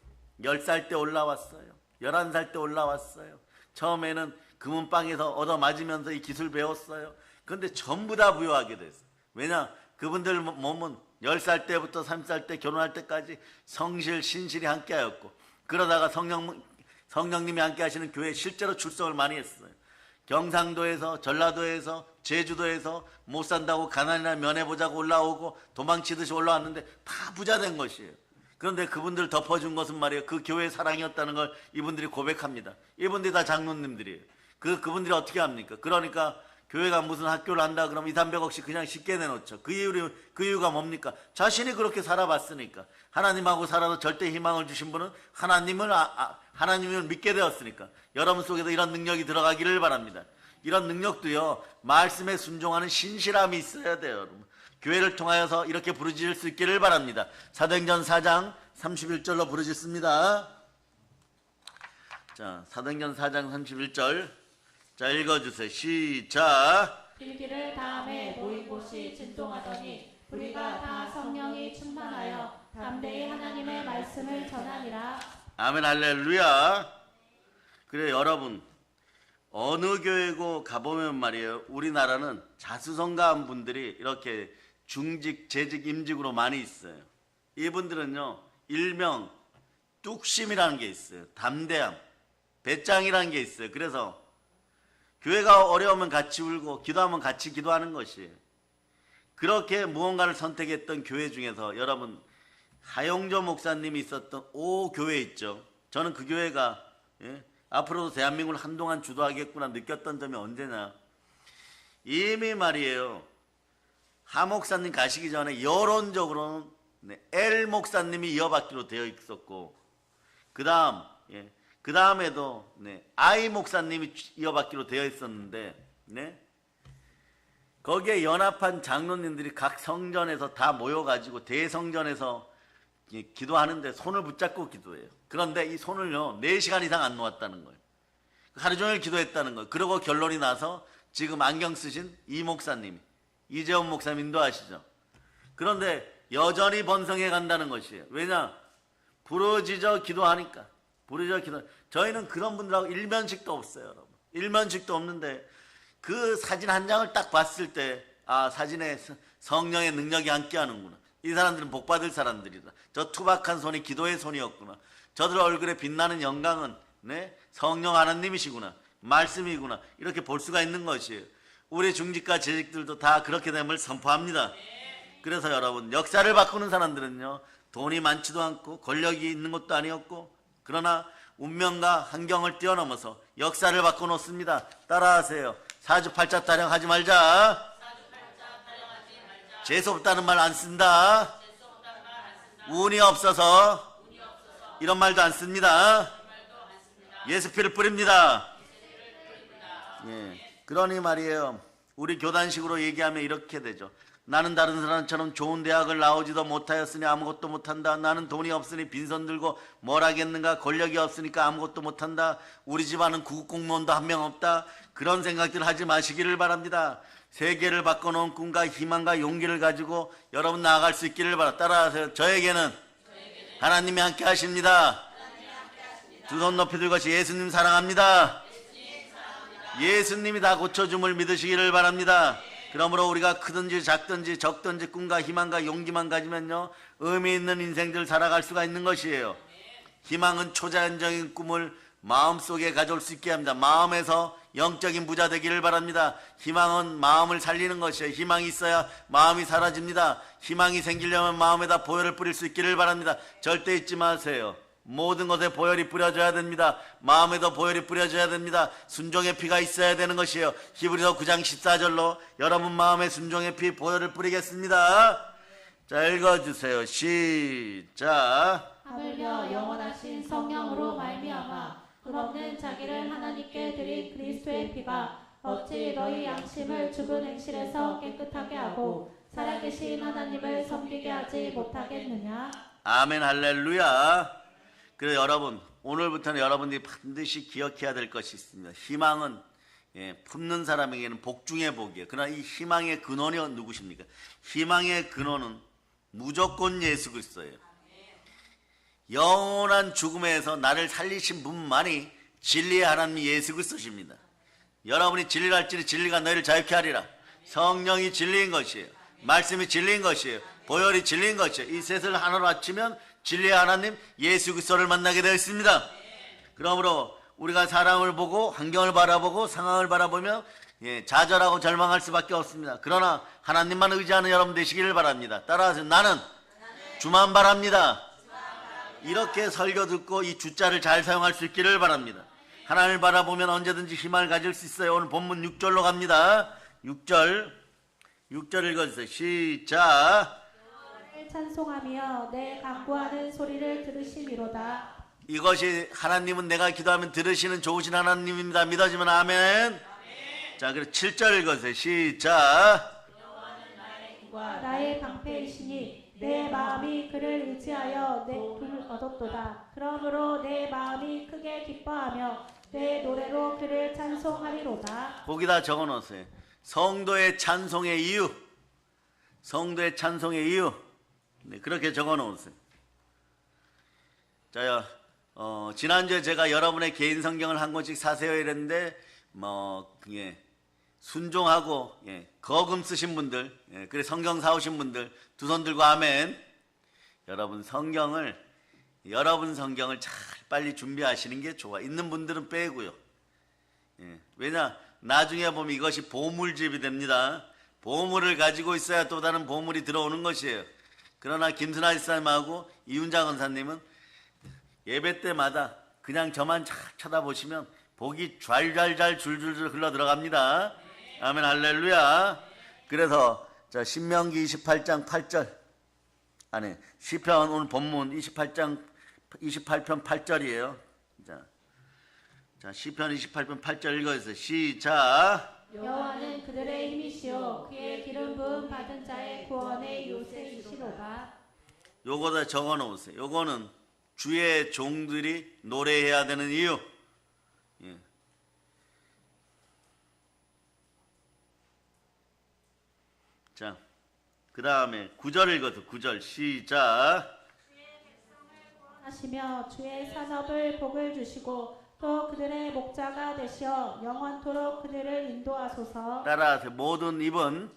Speaker 1: 10살 때 올라왔어요. 11살 때 올라왔어요. 처음에는 금은방에서 얻어맞으면서 이 기술 배웠어요. 근데 전부 다 부유하게 됐어요. 왜냐? 그분들 몸은 10살 때부터 30살 때 결혼할 때까지 성실, 신실이 함께하였고 그러다가 성령님이 함께 하시는 교회에 실제로 출석을 많이 했어요. 경상도에서, 전라도에서, 제주도에서 못 산다고 가난이나 면해보자고 올라오고 도망치듯이 올라왔는데 다 부자 된 것이에요. 그런데 그분들 덮어준 것은 말이에요, 그 교회의 사랑이었다는 걸 이분들이 고백합니다. 이분들이 다 장로님들이에요. 그분들이 어떻게 합니까? 그러니까 교회가 무슨 학교를 한다 그러면 2, 300억씩 그냥 쉽게 내놓죠. 그 이유가 뭡니까? 자신이 그렇게 살아봤으니까. 하나님하고 살아도 절대 희망을 주신 분은 하나님을 믿게 되었으니까. 여러분 속에도 이런 능력이 들어가기를 바랍니다. 이런 능력도요, 말씀에 순종하는 신실함이 있어야 돼요, 여러분. 교회를 통하여서 이렇게 부르짖을 수 있기를 바랍니다. 사도행전 4장 31절로 부르짖습니다. 자, 사도행전 4장 31절. 자, 읽어주세요. 시작.
Speaker 2: 일기를 다음에 모인 곳이 진동하더니 우리가 다 성령이 충만하여 담대히 하나님의 말씀을 전하니라.
Speaker 1: 아멘, 할렐루야. 그래, 여러분, 어느 교회고 가보면 말이에요, 우리나라는 자수성가한 분들이 이렇게 중직, 재직, 임직으로 많이 있어요. 이분들은요, 일명 뚝심이라는 게 있어요. 담대함, 배짱이라는 게 있어요. 그래서 교회가 어려우면 같이 울고 기도하면 같이 기도하는 것이에요. 그렇게 무언가를 선택했던 교회 중에서 여러분, 하용조 목사님이 있었던 교회 있죠. 저는 그 교회가 앞으로도 대한민국을 한동안 주도하겠구나 느꼈던 점이 언제냐, 이미 말이에요, 하 목사님 가시기 전에 여론적으로는 엘 목사님이 이어받기로 되어 있었고 그 다음에도 아이 목사님이 이어받기로 되어 있었는데 거기에 연합한 장로님들이 각 성전에서 다 모여가지고 대성전에서 기도하는데 손을 붙잡고 기도해요. 그런데 이 손을요 4시간 이상 안 놓았다는 거예요. 하루 종일 기도했다는 거예요. 그러고 결론이 나서 지금 안경 쓰신 이 목사님이, 이재원 목사님 인도하시죠. 그런데 여전히 번성해 간다는 것이에요. 왜냐? 부르짖어 기도하니까. 저희는 그런 분들하고 일면식도 없어요, 여러분. 일면식도 없는데 그 사진 한 장을 딱 봤을 때 사진에 성령의 능력이 함께하는구나. 이 사람들은 복받을 사람들이다. 저 투박한 손이 기도의 손이었구나. 저들 얼굴에 빛나는 영광은 성령 하나님이시구나, 말씀이구나, 이렇게 볼 수가 있는 것이에요. 우리 중직과 재직들도 다 그렇게 됨을 선포합니다. 그래서 여러분, 역사를 바꾸는 사람들은요, 돈이 많지도 않고 권력이 있는 것도 아니었고, 그러나 운명과 환경을 뛰어넘어서 역사를 바꿔놓습니다. 따라하세요. 사주팔자 타령하지 말자. 재수없다는 말 안 쓴다. 운이 없어서 이런 말도 안 씁니다. 예수 피를 뿌립니다. 예. 그러니 말이에요. 우리 교단식으로 얘기하면 이렇게 되죠. 나는 다른 사람처럼 좋은 대학을 나오지도 못하였으니 아무것도 못한다. 나는 돈이 없으니 빈손 들고 뭘 하겠는가. 권력이 없으니까 아무것도 못한다. 우리 집안은 구급공무원도 한 명 없다. 그런 생각들 하지 마시기를 바랍니다. 세계를 바꿔놓은 꿈과 희망과 용기를 가지고 여러분 나아갈 수 있기를 바랍니다. 따라하세요. 저에게는 하나님이 함께 하십니다. 두 손 높이 들고 예수님 사랑합니다. 예수님이 다 고쳐줌을 믿으시기를 바랍니다. 그러므로 우리가 크든지 작든지 적든지 꿈과 희망과 용기만 가지면요, 의미 있는 인생들 살아갈 수가 있는 것이에요. 희망은 초자연적인 꿈을 마음속에 가져올 수 있게 합니다. 마음에서 영적인 부자 되기를 바랍니다. 희망은 마음을 살리는 것이에요. 희망이 있어야 마음이 사라집니다. 희망이 생기려면 마음에다 보혈을 뿌릴 수 있기를 바랍니다. 절대 잊지 마세요. 모든 것에 보혈이 뿌려져야 됩니다. 마음에도 보혈이 뿌려져야 됩니다. 순종의 피가 있어야 되는 것이에요. 히브리서 9장 14절로 여러분 마음에 순종의 피 보혈을 뿌리겠습니다. 자, 읽어주세요. 시작.
Speaker 2: 하물며 영원하신 성령으로 말미암아 흠없는 자기를 하나님께 드린 그리스도의 피가 어찌 너희 양심을 죽은 행실에서 깨끗하게 하고 살아계신 하나님을 섬기게 하지 못하겠느냐.
Speaker 1: 아멘. 할렐루야. 그래서 여러분, 오늘부터는 여러분들이 반드시 기억해야 될 것이 있습니다. 희망은 품는 사람에게는 복 중의 복이에요. 그러나 이 희망의 근원이 누구십니까? 희망의 근원은 무조건 예수 그리스도예요. 영원한 죽음에서 나를 살리신 분만이 진리의 하나님 예수 그리스도십니다. 여러분이 진리를 할지니 진리가 너희를 자유케 하리라. 성령이 진리인 것이에요. 말씀이 진리인 것이에요. 보혈이 진리인 것이에요. 이 셋을 하나로 합치면 진리의 하나님 예수 그리스도를 만나게 되어 있습니다. 그러므로 우리가 사람을 보고 환경을 바라보고 상황을 바라보면 좌절하고 절망할 수밖에 없습니다. 그러나 하나님만 의지하는 여러분 되시기를 바랍니다. 따라하세요. 나는 주만 바랍니다. 이렇게 설교 듣고 이 주자를 잘 사용할 수 있기를 바랍니다. 하나님을 바라보면 언제든지 희망을 가질 수 있어요. 오늘 본문 6절로 갑니다. 6절 읽어주세요. 시작.
Speaker 2: 찬송하며 내 간구하는 소리를 들으시미로다.
Speaker 1: 이것이 하나님은 내가 기도하면 들으시는 좋으신 하나님입니다. 믿어지면 아멘. 자, 그리고 7절 읽어주세요. 시작.
Speaker 2: 나의 방패이시니 내 마음이 그를 의지하여 내 돈을 얻었도다. 그러므로 내 마음이 크게 기뻐하며 내 노래로 그를 찬송하리로다.
Speaker 1: 거기다 적어놓으세요. 성도의 찬송의 이유. 성도의 찬송의 이유. 네, 그렇게 적어놓으세요. 자, 지난주에 제가 여러분의 개인 성경을 한 권씩 사세요 이랬는데, 순종하고, 거금 쓰신 분들, 그래 성경 사오신 분들, 두 손 들고 아멘. 여러분 성경을 잘 빨리 준비하시는 게 좋아. 있는 분들은 빼고요. 왜냐, 나중에 보면 이것이 보물집이 됩니다. 보물을 가지고 있어야 또 다른 보물이 들어오는 것이에요. 그러나 김순아 집사님하고 이윤자 권사님은 예배 때마다 그냥 저만 잘 쳐다보시면 복이 좔좔좔 줄줄줄 흘러 들어갑니다. 아멘. 할렐루야. 그래서 자, 신명기 28장 8절 아니 시편 오늘 본문 28편 8절이에요. 자, 시편 28편 8절 읽어주세요. 시작.
Speaker 2: 여호와는 그들의 힘이시오 그의 기름 부음 받은 자의 구원의 요새이시로다.
Speaker 1: 요거다 적어 놓으세요. 요거는 주의 종들이 노래해야 되는 이유. 자, 그 다음에 9절 읽어서 9절 시작.
Speaker 2: 하시며 주의 산업을 복을 주시고 또 그들의 목자가 되시어 영원토록 그들을 인도하소서.
Speaker 1: 따라하세요. 모든 입은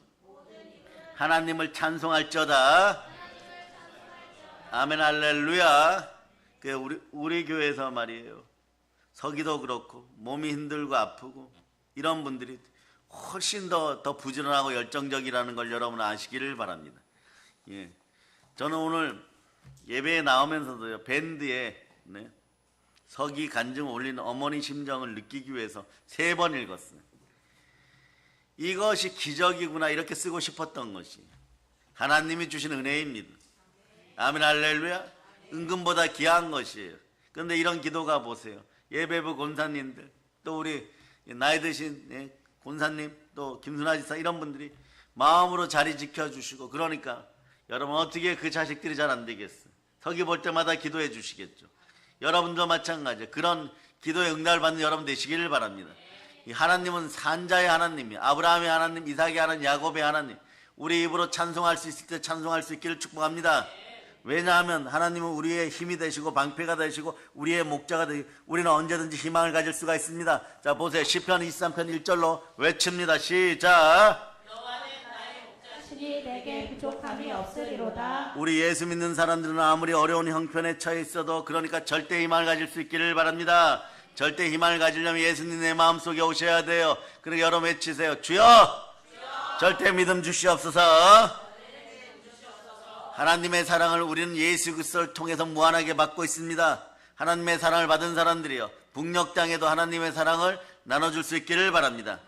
Speaker 1: 하나님을 찬송할지어다. 아멘. 할렐루야. 우리 교회에서 말이에요. 서기도 그렇고 몸이 힘들고 아프고 이런 분들이 훨씬 더 부지런하고 열정적이라는 걸 여러분 아시기를 바랍니다. 저는 오늘 예배에 나오면서도요, 밴드에 서기 간증 올리는 어머니 심정을 느끼기 위해서 3번 읽었어요. 이것이 기적이구나 이렇게 쓰고 싶었던 것이 하나님이 주신 은혜입니다. 아멘. 할렐루야. 은금보다 귀한 것이에요. 그런데 이런 기도가 보세요. 예배부 권사님들, 또 우리 나이 드신 권사님, 또 김순아 지사 이런 분들이 마음으로 자리 지켜주시고, 그러니까 여러분 어떻게 그 자식들이 잘 안 되겠어? 서기 볼 때마다 기도해 주시겠죠. 여러분도 마찬가지예요. 그런 기도에 응답을 받는 여러분 되시기를 바랍니다. 이 하나님은 산자의 하나님이에요. 아브라함의 하나님, 이삭의 하나님, 야곱의 하나님. 우리 입으로 찬송할 수 있을 때 찬송할 수 있기를 축복합니다. 왜냐하면 하나님은 우리의 힘이 되시고 방패가 되시고 우리의 목자가 되시고 우리는 언제든지 희망을 가질 수가 있습니다. 자, 보세요. 시편 23편 1절로 외칩니다. 시작.
Speaker 2: 신이 내게 부족함이 없으리로다.
Speaker 1: 우리 예수 믿는 사람들은 아무리 어려운 형편에 처해 있어도 그러니까 절대 희망을 가질 수 있기를 바랍니다. 절대 희망을 가지려면 예수님 내 마음속에 오셔야 돼요. 그러니까 여러분 외치세요. 주여, 절대 믿음 주시옵소서. 하나님의 사랑을 우리는 예수 그리스도를 통해서 무한하게 받고 있습니다. 하나님의 사랑을 받은 사람들이요, 북녘 땅에도 하나님의 사랑을 나눠줄 수 있기를 바랍니다.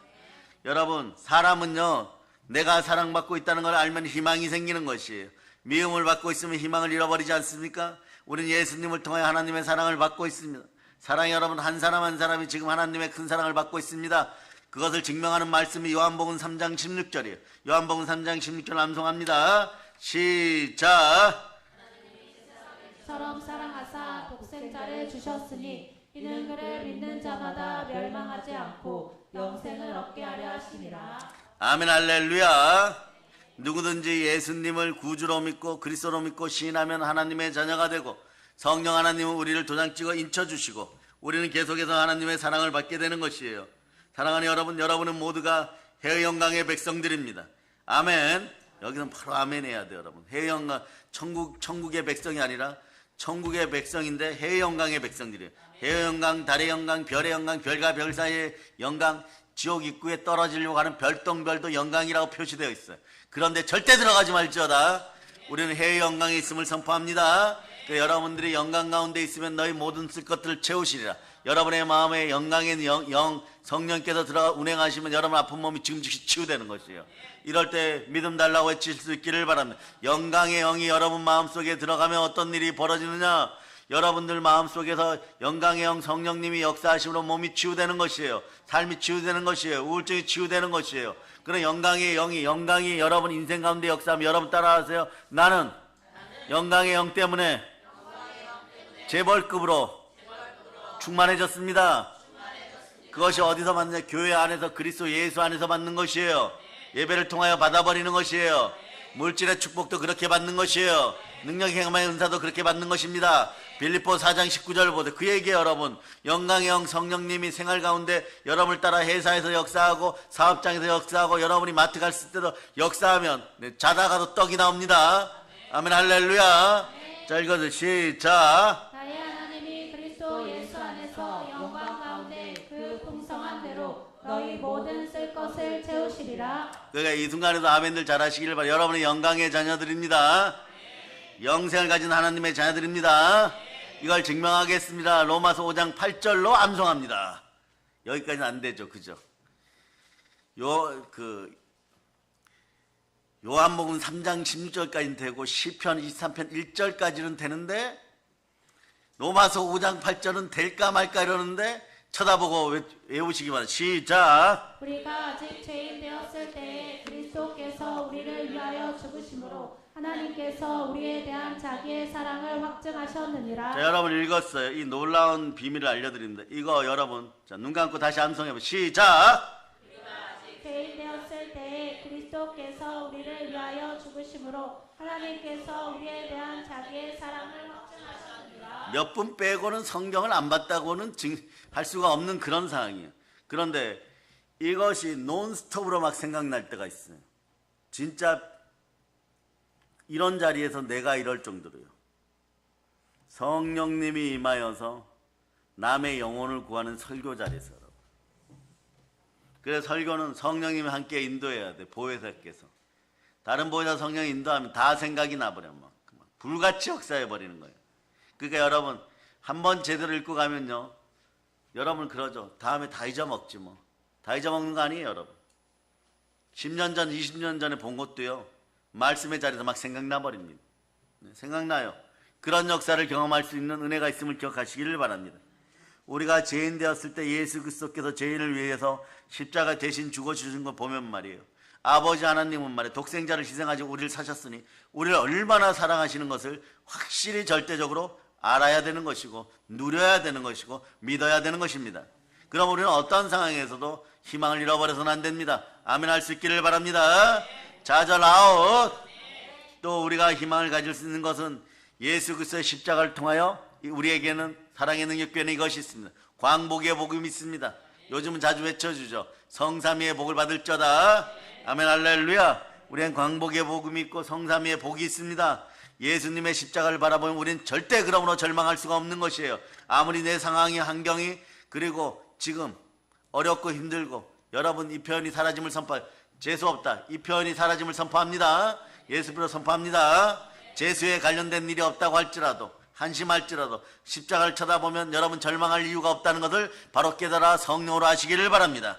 Speaker 1: 여러분, 사람은요, 내가 사랑받고 있다는 걸 알면 희망이 생기는 것이에요. 미움을 받고 있으면 희망을 잃어버리지 않습니까? 우리는 예수님을 통해 하나님의 사랑을 받고 있습니다. 사랑이 여러분, 한 사람 한 사람이 지금 하나님의 큰 사랑을 받고 있습니다. 그것을 증명하는 말씀이 요한복음 3장 16절이에요. 요한복음 3장 16절 암송합니다. 시작.
Speaker 2: 처럼 사랑하사 독생자를 주셨으니 이는 그를 믿는 자마다 멸망하지 않고 영생을 얻게 하려 하심이라.
Speaker 1: 아멘, 할렐루야. 누구든지 예수님을 구주로 믿고 그리스도로 믿고 시인하면 하나님의 자녀가 되고, 성령 하나님은 우리를 도장찍어 인쳐주시고 우리는 계속해서 하나님의 사랑을 받게 되는 것이에요. 사랑하는 여러분, 여러분은 모두가 해의 영광의 백성들입니다. 아멘. 여기서는 바로 아멘 해야 돼요. 여러분, 해의 영광, 천국의 백성이 아니라 천국의 백성인데 해의 영광의 백성들이에요. 해의 영광, 달의 영광, 별의 영광, 별과 별 사이의 영광, 지옥 입구에 떨어지려고 하는 별똥별도 영광이라고 표시되어 있어요. 그런데 절대 들어가지 말지어다. 우리는 해의 영광에 있음을 선포합니다. 여러분들이 영광 가운데 있으면 너희 모든 쓸 것들을 채우시리라. 여러분의 마음에 영광의 성령께서 들어가 운행하시면 여러분 아픈 몸이 지금 즉시 치유되는 것이에요. 이럴 때 믿음 달라고 외칠 수 있기를 바랍니다. 영광의 영이 여러분 마음속에 들어가면 어떤 일이 벌어지느냐? 여러분들 마음속에서 영광의 영 성령님이 역사하심으로 몸이 치유되는 것이에요. 삶이 치유되는 것이에요. 우울증이 치유되는 것이에요. 그런 영광의 영광이 여러분 인생 가운데 역사하면 여러분 따라하세요. 나는 영광의 영 때문에 재벌급으로 충만해졌습니다. 그것이 어디서 받느냐? 교회 안에서, 그리스도 예수 안에서 받는 것이에요. 예배를 통하여 받아버리는 것이에요. 물질의 축복도 그렇게 받는 것이에요. 능력 행함의 은사도 그렇게 받는 것입니다. 빌립보 4장 19절 보세요. 그 얘기에 여러분, 영광의 영 성령님이 생활 가운데 여러분을 따라 회사에서 역사하고 사업장에서 역사하고 여러분이 마트 갔을 때도 역사하면 자다가도 떡이 나옵니다. 아멘, 할렐루야. 자, 읽어서 시작.
Speaker 2: 나의 하나님이 그리스도 예수 안에서 영광 가운데 그 풍성한 대로 너희 모든 쓸 것을 채우시리라.
Speaker 1: 그러니까 이 순간에도 아멘들 잘하시기를 바랍니다. 여러분은 영광의 자녀들입니다. 영생을 가진 하나님의 자녀들입니다. 이걸 증명하겠습니다. 로마서 5장 8절로 암송합니다. 여기까지는 안 되죠, 그죠? 요한복음 3장 16절까지는 되고 시편 23편 1절까지는 되는데 로마서 5장 8절은 될까 말까 이러는데 쳐다보고 외우시기 바랍니다. 시작.
Speaker 2: 우리가 아직 죄인 되었을 때에 그리스도께서 우리를 위하여 죽으심으로 하나님께서 우리에 대한 자기의 사랑을 확증하셨느니라.
Speaker 1: 자, 여러분 읽었어요. 이 놀라운 비밀을 알려드립니다. 이거 여러분, 자, 눈 감고 다시 암송해보세요. 시작.
Speaker 2: 죄인 되었을 때에 그리스도께서 우리를 위하여 죽으심으로 하나님께서 우리에 대한 자기의 사랑을 확증하셨느니라.
Speaker 1: 몇 분 빼고는 성경을 안 봤다고는 할 수가 없는 그런 상황이에요. 그런데 이것이 논스톱으로 막 생각날 때가 있어요. 진짜 이런 자리에서 내가 이럴 정도로요. 성령님이 임하여서 남의 영혼을 구하는 설교 자리에서. 그래서 설교는 성령님이 함께 인도해야 돼. 보혜사께서. 다른 보혜사 성령이 인도하면 다 생각이 나버려. 막 불같이 역사해버리는 거예요. 그러니까 여러분, 한번 제대로 읽고 가면요, 여러분 그러죠. 다음에 다 잊어먹지 뭐. 다 잊어먹는 거 아니에요, 여러분. 10년 전, 20년 전에 본 것도요, 말씀의 자리에서 막 생각나버립니다. 생각나요. 그런 역사를 경험할 수 있는 은혜가 있음을 기억하시기를 바랍니다. 우리가 죄인 되었을 때 예수 그리스도께서 죄인을 위해서 십자가 대신 죽어주신 걸 보면 말이에요. 아버지 하나님은 말이에요. 독생자를 희생하지 우리를 사셨으니 우리를 얼마나 사랑하시는 것을 확실히 절대적으로 알아야 되는 것이고 누려야 되는 것이고 믿어야 되는 것입니다. 그럼 우리는 어떤 상황에서도 희망을 잃어버려서는 안 됩니다. 아멘 할 수 있기를 바랍니다. 좌절 아웃. 또 우리가 희망을 가질 수 있는 것은 예수 그리스도의 십자가를 통하여 우리에게는 사랑의 능력교회는 이것이 있습니다. 광복의 복음이 있습니다. 요즘은 자주 외쳐주죠. 성삼위의 복을 받을 자다. 아멘 할렐루야. 우리는 광복의 복음이 있고 성삼위의 복이 있습니다. 예수님의 십자가를 바라보면 우리는 절대 그러므로 절망할 수가 없는 것이에요. 아무리 내 상황이 환경이 그리고 지금 어렵고 힘들고 여러분 이 표현이 사라짐을 선포 재수없다. 이 표현이 사라짐을 선포합니다. 예수로 선포합니다. 재수에 관련된 일이 없다고 할지라도 한심할지라도 십자가를 쳐다보면 여러분 절망할 이유가 없다는 것을 바로 깨달아 성령으로 하시기를 바랍니다.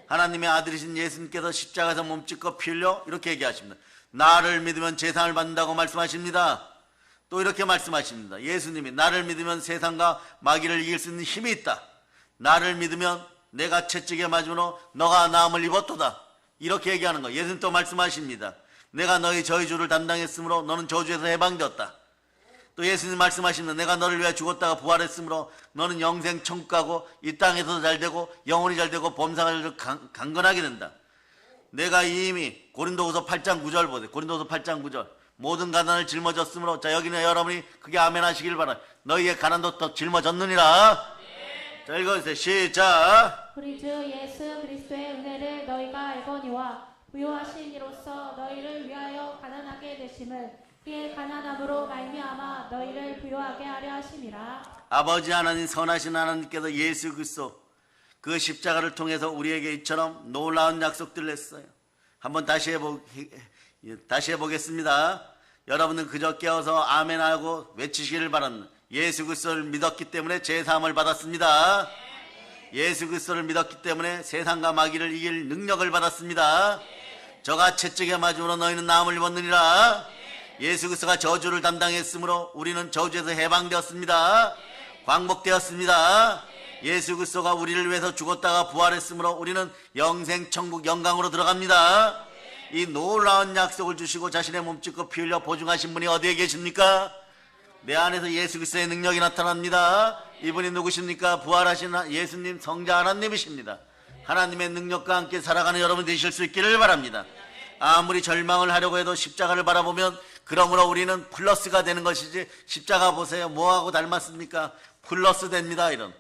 Speaker 1: 하나님의 아들이신 예수님께서 십자가에서 몸짓고 피 흘려 이렇게 얘기하십니다. 나를 믿으면 재산을 받는다고 말씀하십니다. 또 이렇게 말씀하십니다. 예수님이 나를 믿으면 세상과 마귀를 이길 수 있는 힘이 있다. 나를 믿으면 내가 채찍에 맞으므로 너가 나음을 입었도다. 이렇게 얘기하는 거. 예수님 또 말씀하십니다. 내가 너희 저주를 담당했으므로 너는 저주에서 해방되었다. 또 예수님 말씀하십니다. 내가 너를 위해 죽었다가 부활했으므로 너는 영생 천국 가고 이 땅에서도 잘되고 영혼이 잘되고 범사가 강건하게 된다. 내가 이미 고린도후서 8장 9절 보세요. 고린도후서 8장 9절 모든 가난을 짊어졌으므로 자 여기는 여러분이 그게 아멘 하시길 바랍니다. 너희의 가난도 또 짊어졌느니라. 자 읽어주세요. 시작.
Speaker 2: 우리 주 예수 그리스도의 은혜를 너희가 알거니와 부요하신 이로써 너희를 위하여 가난하게 되심을 그의 가난함으로 말미암아 너희를 부요하게 하려 하심이라.
Speaker 1: 아버지 하나님 선하신 하나님께서 예수 그리스도 그 십자가를 통해서 우리에게 이처럼 놀라운 약속들을 했어요. 한번 다시 해보겠습니다. 여러분은 그저 깨어서 아멘하고 외치시기를 바랍니다. 예수 그리스도를 믿었기 때문에 제사함을 받았습니다. 예수 그리스도를 믿었기 때문에 세상과 마귀를 이길 능력을 받았습니다. 저가 채찍에 맞음으로 너희는 나음을 입었느니라. 예수 그리스도가 저주를 담당했으므로 우리는 저주에서 해방되었습니다. 광복되었습니다. 예수 그리스도가 우리를 위해서 죽었다가 부활했으므로 우리는 영생 천국 영광으로 들어갑니다. 이 놀라운 약속을 주시고 자신의 몸짓고 피 흘려 보증하신 분이 어디에 계십니까? 내 안에서 예수 그리스도의 능력이 나타납니다. 이분이 누구십니까? 부활하신 예수님 성자 하나님이십니다. 하나님의 능력과 함께 살아가는 여러분 되실 수 있기를 바랍니다. 아무리 절망을 하려고 해도 십자가를 바라보면 그러므로 우리는 플러스가 되는 것이지 십자가 보세요. 뭐하고 닮았습니까? 플러스 됩니다. 이런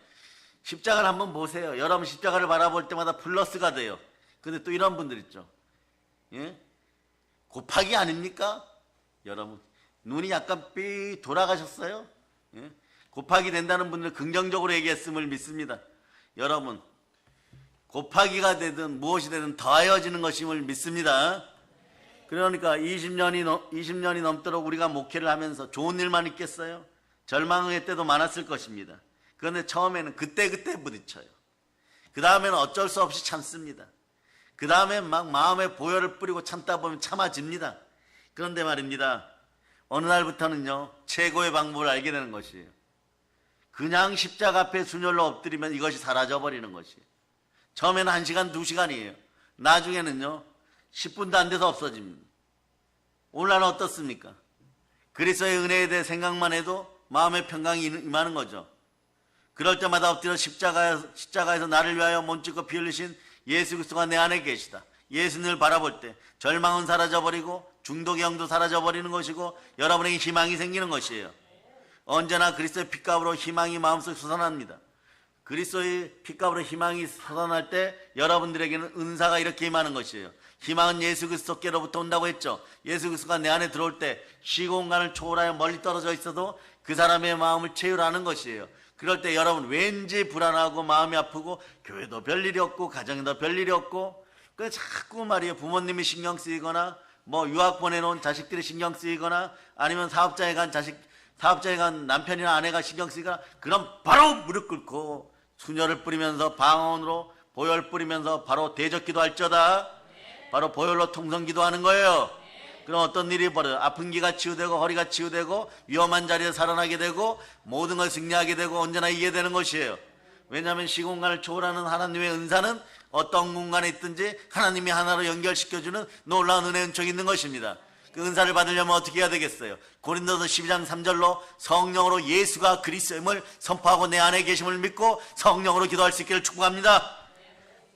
Speaker 1: 십자가를 한번 보세요. 여러분 십자가를 바라볼 때마다 플러스가 돼요. 근데 또 이런 분들 있죠. 예? 곱하기 아닙니까? 여러분 눈이 약간 삐 돌아가셨어요? 예? 곱하기 된다는 분들 긍정적으로 얘기했음을 믿습니다. 여러분 곱하기가 되든 무엇이 되든 더하여지는 것임을 믿습니다. 그러니까 20년이 넘도록 우리가 목회를 하면서 좋은 일만 있겠어요? 절망의 때도 많았을 것입니다. 그런데 처음에는 그때 부딪혀요. 그 다음에는 어쩔 수 없이 참습니다. 그 다음에 막 마음에 보혈을 뿌리고 참다 보면 참아집니다. 그런데 말입니다. 어느 날부터는요 최고의 방법을 알게 되는 것이에요. 그냥 십자가 앞에 순혈로 엎드리면 이것이 사라져버리는 것이에요. 처음에는 1시간 2시간이에요 나중에는요 10분도 안 돼서 없어집니다. 오늘날은 어떻습니까? 그리스도의 은혜에 대해 생각만 해도 마음의 평강이 임하는 거죠. 그럴 때마다 엎드려 십자가에서 나를 위하여 몸짓고 피 흘리신 예수 그리스도가 내 안에 계시다. 예수님을 바라볼 때 절망은 사라져버리고 중독의 영도 사라져버리는 것이고 여러분에게 희망이 생기는 것이에요. 언제나 그리스도의 핏값으로 희망이 마음속에 솟아납니다. 그리스도의 핏값으로 희망이 솟아날 때 여러분들에게는 은사가 이렇게 임하는 것이에요. 희망은 예수 그리스도께로부터 온다고 했죠. 예수 그리스도가 내 안에 들어올 때 시공간을 초월하여 멀리 떨어져 있어도 그 사람의 마음을 채우라는 것이에요. 그럴 때 여러분 왠지 불안하고 마음이 아프고 교회도 별일이 없고 가정에도 별일이 없고 그 자꾸 말이에요. 부모님이 신경 쓰이거나 뭐 유학 보내놓은 자식들이 신경 쓰이거나 아니면 사업장에 간 남편이나 아내가 신경 쓰이거나 그럼 바로 무릎 꿇고 순혈을 뿌리면서 방언으로 보혈 뿌리면서 바로 대적기도 할저다. 바로 보혈로 통성기도 하는 거예요. 그럼 어떤 일이 벌어요? 아픈 기가 치유되고 허리가 치유되고 위험한 자리에 살아나게 되고 모든 걸 승리하게 되고 언제나 이기게 되는 것이에요. 왜냐하면 시공간을 초월하는 하나님의 은사는 어떤 공간에 있든지 하나님이 하나로 연결시켜주는 놀라운 은혜 은총이 있는 것입니다. 그 은사를 받으려면 어떻게 해야 되겠어요? 고린도서 12장 3절로 성령으로 예수가 그리스도임을 선포하고 내 안에 계심을 믿고 성령으로 기도할 수 있기를 축복합니다.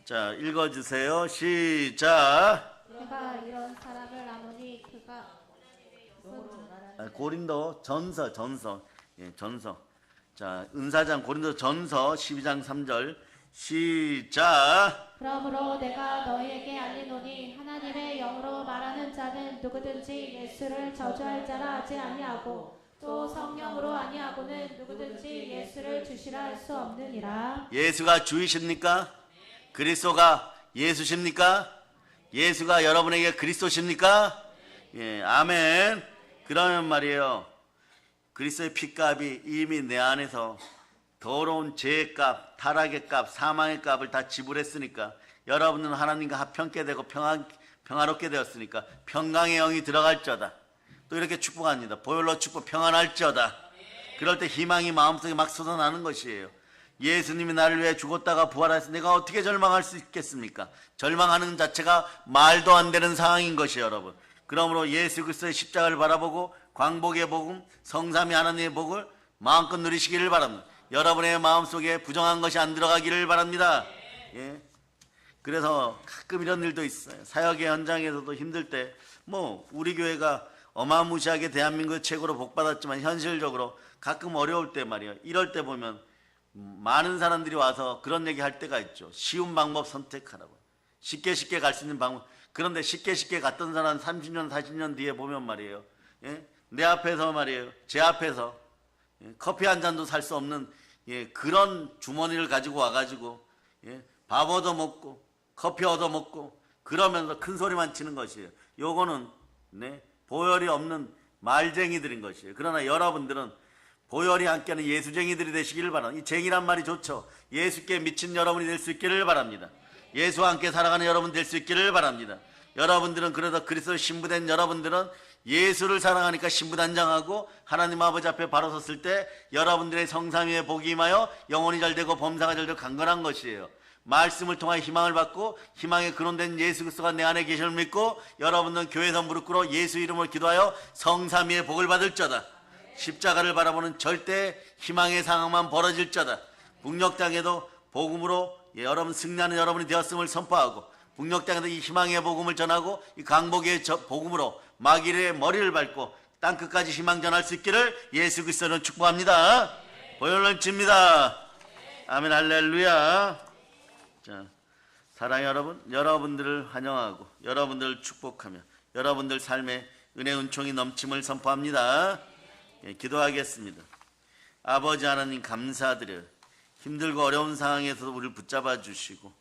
Speaker 1: 자, 읽어주세요. 시작.
Speaker 2: 내가 이런 사람을 아노니 그가
Speaker 1: 고린도 전서. 예, 전서. 자, 은사장 고린도 전서 12장 3절. 시작.
Speaker 2: 그러므로 내가 너희에게 알리노니 하나님의 영으로 말하는 자는 누구든지 예수를 저주할 자라 하지 아니하고 또 성령으로 아니하고는 누구든지 예수를 주시라 할 수 없느니라.
Speaker 1: 예수가 주이십니까? 그리스도가 예수십니까? 예수가 여러분에게 그리스도십니까? 예, 아멘. 그러면 말이에요, 그리스도의 피값이 이미 내 안에서 더러운 죄의 값, 타락의 값, 사망의 값을 다 지불했으니까 여러분은 하나님과 합평케 되고 평화롭게 되었으니까 평강의 영이 들어갈지어다. 또 이렇게 축복합니다. 보혈로 축복, 평안할지어다. 그럴 때 희망이 마음속에 막 솟아나는 것이에요. 예수님이 나를 위해 죽었다가 부활해서 내가 어떻게 절망할 수 있겠습니까? 절망하는 자체가 말도 안 되는 상황인 것이에요, 여러분. 그러므로 예수 그리스도의 십자가를 바라보고 광복의 복음, 성삼위 하나님의 복을 마음껏 누리시기를 바랍니다. 여러분의 마음속에 부정한 것이 안 들어가기를 바랍니다. 예. 그래서 가끔 이런 일도 있어요. 사역의 현장에서도 힘들 때 우리 교회가 어마무시하게 대한민국의 최고로 복받았지만 현실적으로 가끔 어려울 때 말이에요. 이럴 때 보면 많은 사람들이 와서 그런 얘기 할 때가 있죠. 쉬운 방법 선택하라고. 쉽게 갈 수 있는 방법. 그런데 쉽게 갔던 사람 30년 40년 뒤에 보면 말이에요, 예? 내 앞에서 말이에요, 제 앞에서 커피 한 잔도 살 수 없는 그런 주머니를 가지고 와가지고 밥 얻어먹고 커피 얻어먹고 그러면서 큰 소리만 치는 것이에요. 요거는 보혈이 없는 말쟁이들인 것이에요. 그러나 여러분들은 보혈이 함께하는 예수쟁이들이 되시기를 바랍니다. 이 쟁이란 말이 좋죠. 예수께 미친 여러분이 될 수 있기를 바랍니다. 예수와 함께 살아가는 여러분 될 수 있기를 바랍니다. 여러분들은 그래도 그리스도 신부된 여러분들은 예수를 사랑하니까 신부단장하고 하나님 아버지 앞에 바로 섰을 때 여러분들의 성삼위의 복이 임하여 영혼이 잘되고 범사가 잘되고 강건한 것이에요. 말씀을 통하여 희망을 받고 희망의 근원된 예수 그리스도가 내 안에 계심을 믿고 여러분들은 교회에서 무릎 꿇어 예수 이름을 기도하여 성삼위의 복을 받을 자다. 십자가를 바라보는 절대 희망의 상황만 벌어질 자다. 북녘 땅에도 복음으로 여러분 승리하는 여러분이 되었음을 선포하고 북녘 땅에도 이 희망의 복음을 전하고 이 강복의 복음으로 마귀의 머리를 밟고 땅끝까지 희망 전할 수 있기를 예수 그리스도는 축복합니다. 보혈 넘칩니다. 아멘 할렐루야. 자, 사랑의 여러분, 여러분들을 환영하고 여러분들을 축복하며 여러분들 삶에 은혜 은총이 넘침을 선포합니다. 기도하겠습니다. 아버지 하나님 감사드려요. 힘들고 어려운 상황에서도 우리를 붙잡아 주시고